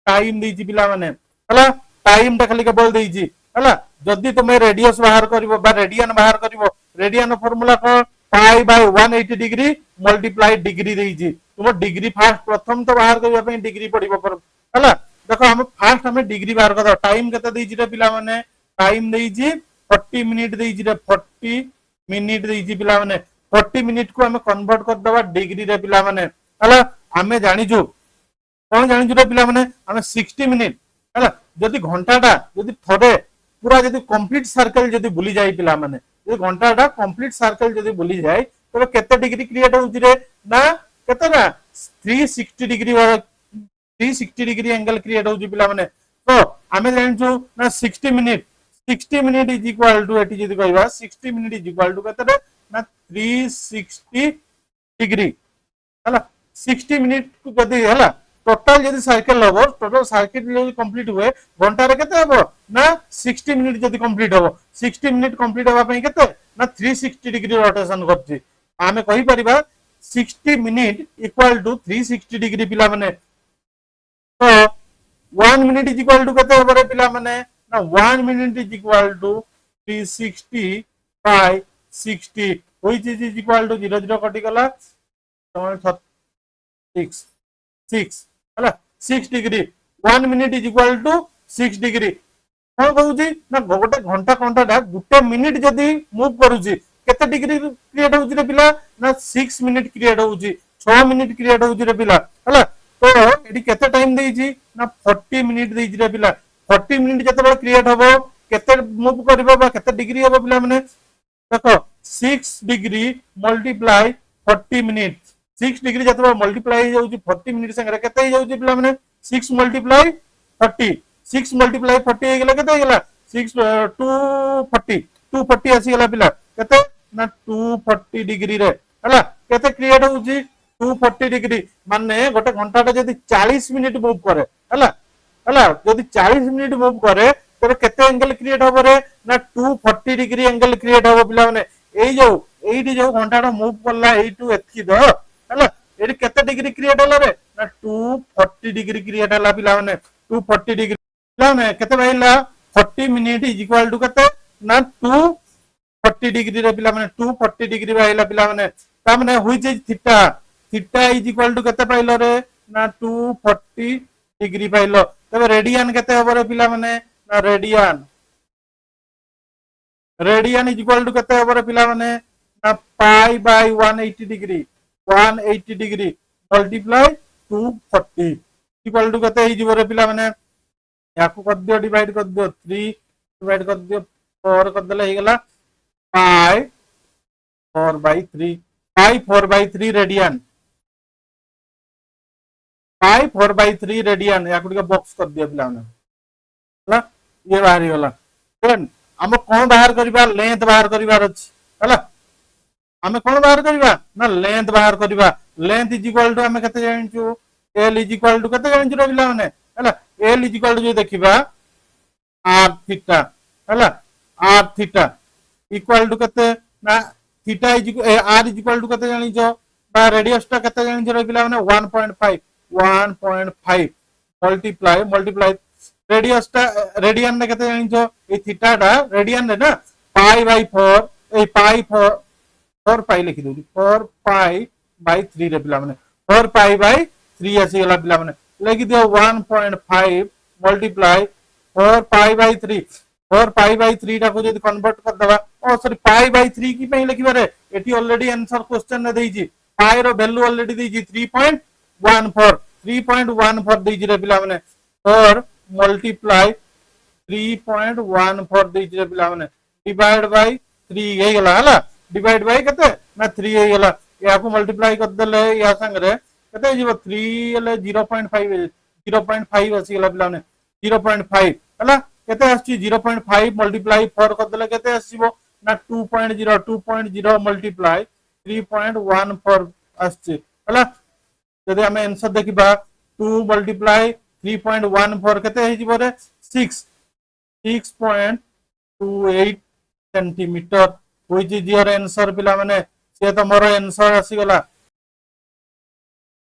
टाइम दै छि पिला माने हला टाइम टा खाली केवल दै छि हला जदि तुमे रेडियस बाहर करिवो बा रेडियन बाहर करिवो रेडियन फार्मूला को पाई बाय 180 डिग्री मल्टीप्लाई डिग्री दै छि तुम डिग्री फास्ट प्रथम तो बाहर करिवा पे डिग्री पडिबो पर हला देखो हम फास्ट हमें डिग्री बाहर कर टाइम केते दै छि रे पिला माने टाइम दै छि 40 मिनिट दै छि रे 40 मिनिट दै छि पिला माने 40 मिनिट को हमें कन्वर्ट कर दबा डिग्री रे पिला माने हला हमें जानि छु कोन जानि छु रे पिला माने हमें 60 मिनिट हला जदि घंटाटा जदि थरे पूरा जदि कंप्लीट सर्कल जदि बुली जाय पिला माने जदि घंटाटा कंप्लीट सर्कल जदि बुली जाय तो केते डिग्री क्रिएट होउछि रे ना केते ना 360 डिग्री 360 डिग्री एंगल क्रिएट होउछि पिला माने तो हमें जानि छु ना 60 मिनिट इज इक्वल टू एटी जदि कहबा 60 मिनिट इज इक्वल टू केते रे ना 360 डिग्री हला 60 मिनिट को जदि हला टोटल जदि साइकिल हबो टोटल साइकिल जदि कंप्लीट हुए घंटा रे केते हबो ना 60 मिनिट जदि कंप्लीट हबो 60 मिनिट कंप्लीट हबा पई केते ना 360 डिग्री रोटेशन करछि आमे कहि परिबा 60 मिनिट इक्वल टू 360 डिग्री पिला माने तो 1 मिनिट इज इक्वल टू केते हबो रे पिला माने ना 1 minute is equal to 360 by 60 which is equal to 0 0 कटि गला 6 हला 6 degree 1 minute is equal to 6 degree कोन कहउची ना गोटे घंटा घंटाटा गुटे मिनिट जदी मूव करूची केते डिग्री क्रिएट होउची रे पिला ना 6 मिनिट क्रिएट होउची 6 मिनिट क्रिएट होउची रे पिला हला तो एडी केते टाइम देइची ना 40 मिनिट देइची रे पिला 40 मिनिट जते बड़ क्रिएट हबो केते मूव करबो बा केते डिग्री हबो पिला माने देखो 6 डिग्री मल्टीप्लाई 40 मिनिट 6 डिग्री जते बड़ मल्टीप्लाई हो जाउची 40 मिनिट संगे केते हो जाउची पिला माने 6 मल्टीप्लाई 40 6 मल्टीप्लाई 40 हे गेला केते हे गेला 6 240 आसी गेला पिला केते ना 240 डिग्री रे हला केते क्रिएट होउची 240 डिग्री माने गोटे घंटाटा जदी 40 मिनिट मूव करे हला हला जदी 40 मिनिट मूव करे तबे केते एंगल क्रिएट होबो रे ना 240 डिग्री एंगल क्रिएट होबो पिला माने एई जो घंटाटा मूव करला एई टू एथि दो हला एडी केते डिग्री क्रिएट होला रे ना 240 डिग्री क्रिएट होला पिला माने 240 डिग्री पिला माने केते भाईला 40 मिनिट इज इक्वल टू केते ना 240 डिग्री रे पिला माने 240 डिग्री भाईला पिला माने ता माने which is theta theta is equal to केते पाइलो रे ना 240 डिग्री पाइलो तबे रेडियन केते हबो रे पिला माने ना रेडियन इज इक्वल टू केते हबो रे पिला माने ना pi by 180 degree multiply 240 equal to केते ही जीवो रे पिला माने याकू कर दियो डिवाइड कर दियो 3 डिवाइड कर दियो 4 कर देले हे गेला पाई 4/3 पाई 4/3 रेडियन पाई 4/3 रेडियन याकू के बॉक्स कर दियो पिला माने हला ये बाहरी होला देन हम कोन बाहर करबा लेंथ बाहर करबार अछि हला हमें कोन बाहर करबा ना लेंथ बाहर करबा लेंथ इज इक्वल टू हमें केते जानिचू l इज इक्वल टू केते जानिचू रे पिला माने हला l इज इक्वल टू जो देखिबा r थीटा हला r थीटा इक्वल टू केते ना theta is r is equal to केते जानिचो बा रेडियस टा केते जानिचो रे पिला माने 1.5 मल्टीप्लाई रेडियस टा रेडियन ने केते जानिचो ए थीटा टा रेडियन रे ना पाई बाय 4 ए पाई 4 पाई लिखि दोली 4 पाई बाय 3 रे पिला माने 4 पाई बाय 3 आसी गेला पिला माने लिखि दियो 1.5 multiply 4 pi by 3 4 pi by 3 टा को जदी कन्वर्ट कर दबा ओ सॉरी पाई बाय 3 की पई लिखिबा रे एटी ऑलरेडी आंसर क्वेश्चन ने देइजी पाई रो वैल्यू ऑलरेडी देइजी 3.14 देइजी रे पिला माने 4 मल्टीप्लाई 3.14 देइजी रे पिला माने डिवाइड बाय 3 हे गला हला डिवाइड बाय केते ना 3 हे गला या को मल्टीप्लाई कर देले या संगरे केते जीव 3 ले 0.5 आसी गला पिला ने 0.5 हला केते आसी 0.5 मल्टीप्लाई 4 कर देले केते आसीबो ना 2.0 मल्टीप्लाई 3.14 आसी हला जदि हम आंसर देखिबा 2 मल्टीप्लाई 3.14 केते हे जीवो रे 6.28 centimetre which is your answer पिला माने से तो मोर आंसर आसी गला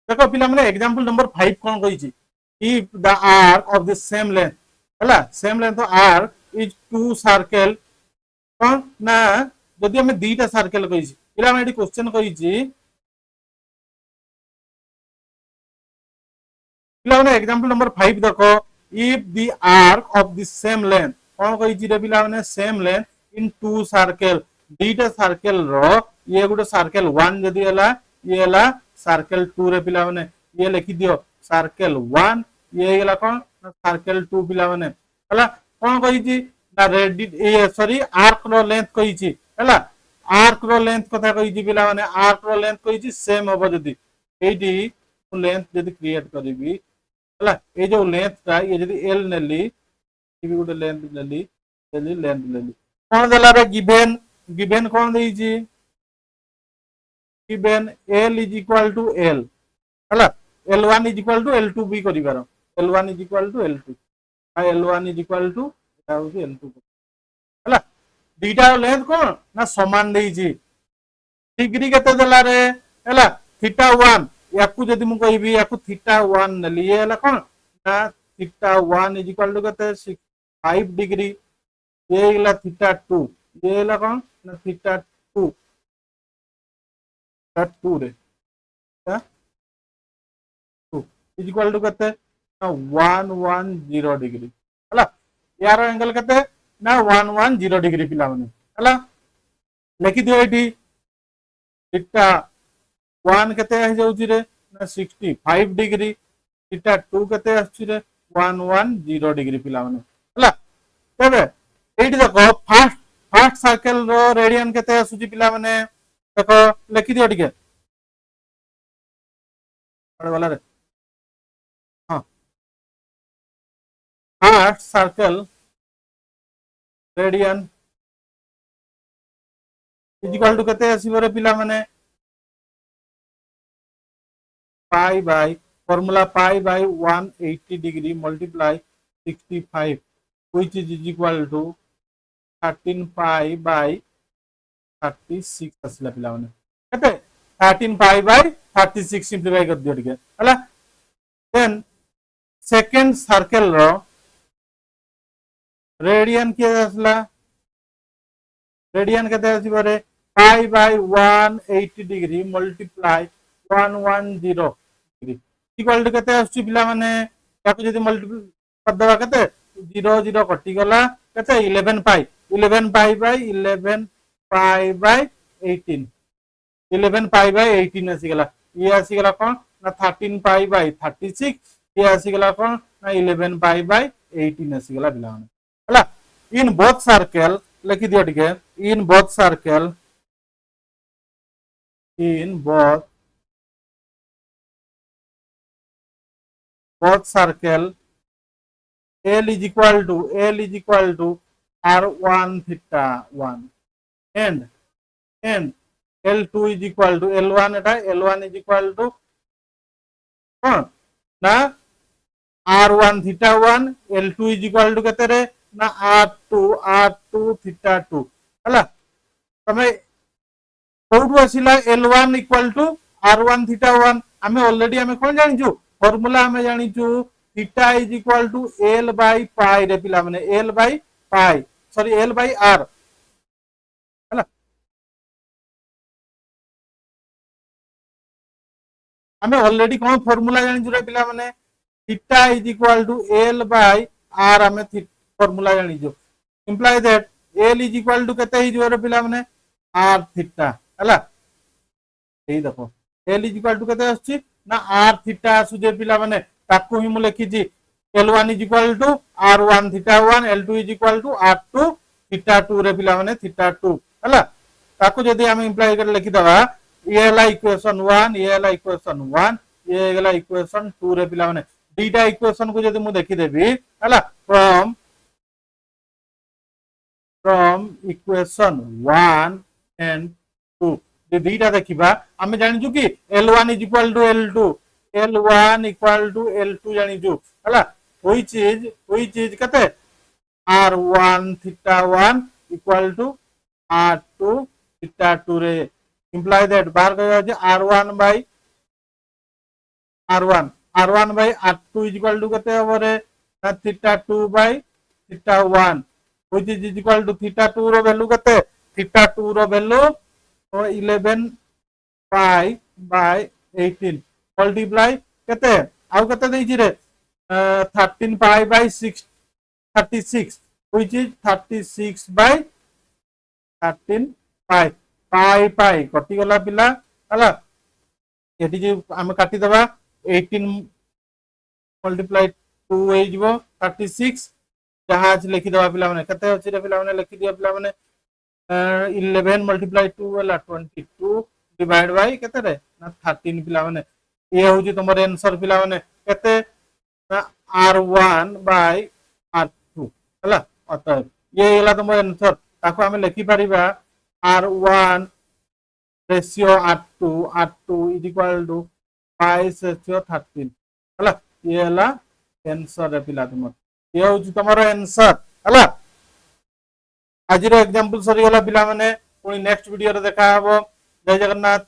देखो पिला माने एग्जांपल नंबर 5 कोन कहि छी if the arc of the same length हला same length arc is to circle कोन ना जदि हम दीटा सर्कल कहि छी पिला माने क्वेश्चन कहि छी पिला माने एग्जांपल नंबर 5 देखो if the arc of the same length कोन कहि छी रे पिला माने same length in two circle theta circle रो ये गुटे सर्कल 1 जदि हला ये हला सर्कल 2 रे पिला माने ये लिखि दियो सर्कल 1 ये हला कोन सर्कल 2 पिला माने हला कोन कहि छी ना रेडी ए सॉरी आर्क रो लेंथ कहि छी हला आर्क रो लेंथ कथा कहि छी पिला माने आर्क रो लेंथ कहि छी सेम होबो जदि एडी लेंथ जदि क्रिएट करबी हला ए जो लेंथ ता ये जदि एल नेली ये भी गुटे लेंथ नेली नेली लेंथ नेली कोन देला रे गिवन कोन देई छी given l is equal to l हला l1 is equal to l2 भी करि बारो l1 is equal to l2 l1 is equal to l2 हला दीटा लेंथ कोन ना समान देई छी डिग्री केते देला रे हला थीटा 1 याकू जदि मु कहबी याकू थीटा 1 नली ये हला कोन ना थीटा 1 is equal to केते 5 डिग्री ये हला थीटा 2 ये हला कोन ना थीटा 2 रे 2 इज इक्वल टू केते ना 110 डिग्री हला यार एंगल केते ना 110 डिग्री पिला माने हला लिखि दियो एठी थीटा 1 केते आ जाउची रे ना 65 डिग्री थीटा 2 केते आछी रे 110 डिग्री पिला माने हला तबे एठी देखो फर्स्ट सर्कल रो रेडियन केते आछी पिला माने देखो लिखि दियो ठीक है अरे वाला रे हां first circle radian is equal to केते आसीबो रे पिला माने pi by formula pi by 180 degree multiply 65 which is equal to 13 pi by 36 आसला पिला माने केते 13 पाई बाय 36 सिंप्लीफाई कर दियो ठीक है हला देन सेकंड सर्कल रो रेडियन के आसला रेडियन केते आसीबो रे pi by 180 degree multiply 110 degree equal to केते आसी पिला माने याकू जदी मल्टीप्लाई कर देबा केते 0 0 कटि गला केते 11 pi by 11 pi by 18 11 pi by 18 आसी गला ये आसी गला कोन ना 13 पाई बाय 36 ये आसी गला कोन ना 11 पाई बाय 18 आसी गला पिला माने हला इन बोथ सर्कल लिखि दियो ठीक है in both circle in both circle L is equal to R1 theta 1 and L2 is equal to L1 is equal to ना R1 theta 1 L2 is equal to केते रे ना R2 theta 2 हला तमे कोड आसिला L1 equal to R1 theta 1 हमें already हमें कोन जानिछु फार्मूला हमें जानिछु theta is equal to L by pi रे पिला माने L by pi sorry L by R हला हमें ऑलरेडी कोन फार्मूला जानिछु रे पिला माने theta is equal to L by R हमें फार्मूला जानिछु imply that L is equal to केते हि जो रे पिला माने R थीटा हला एई देखो L इज इक्वल टू केते आछि ना R थीटा आसु जे पिला माने ताकू ही मु लिखि छी L1 is equal to R1 theta 1 L2 is equal to R2 theta 2 रे पिला माने थीटा 2 हला ताको जदी हम इंप्लाई कर लिखि दबा ये हला इक्वेशन 1 ये हला इक्वेशन 1 ये हला इक्वेशन 2 रे पिला माने दीटा इक्वेशन को जदी मु देखि देबी हला फ्रॉम इक्वेशन 1 एंड 2 जे दीटा देखिबा हमें जानि छु कि L1 is equal to L2 L1 equal to L2 जानि छु हला कोई चीज कते R1 theta 1 equal to R2 theta 2 रे इंप्लाई दैट बार कहबा जे R1 by R2 is equal to कते हबो रे theta 2 by theta 1 which is equal to theta 2 रो वैल्यू कते theta 2 रो वैल्यू 11 pi by 18 मल्टीप्लाई कते आउ कते देछि रे 13 pi by 6 36 which is 36 by 13 pi pi कटि गला पिला हला एठी जे हम काटि दबा 18 मल्टीप्लाई 2 ए जिवो 36 जहाज लिखि दबा पिला माने कते अछि रे पिला माने लिखि दिया पिला माने 11 मल्टीप्लाई 2 वाला 22 डिवाइड बाय कते रे ना 13 पिला माने ये होजी तमर आंसर पिला माने कते R1 बाय R2 हला अत ये हला तमर आंसर ताको हम लिखि परिबा R1 ratio R2 is equal to 5 ratio 13 हला ये हला आंसर रे पिला तमर ये होची तमरो आंसर हला आज रो एग्जांपल सरी गला पिला माने कोई नेक्स्ट वीडियो रे देखा हबो जय जगन्नाथ।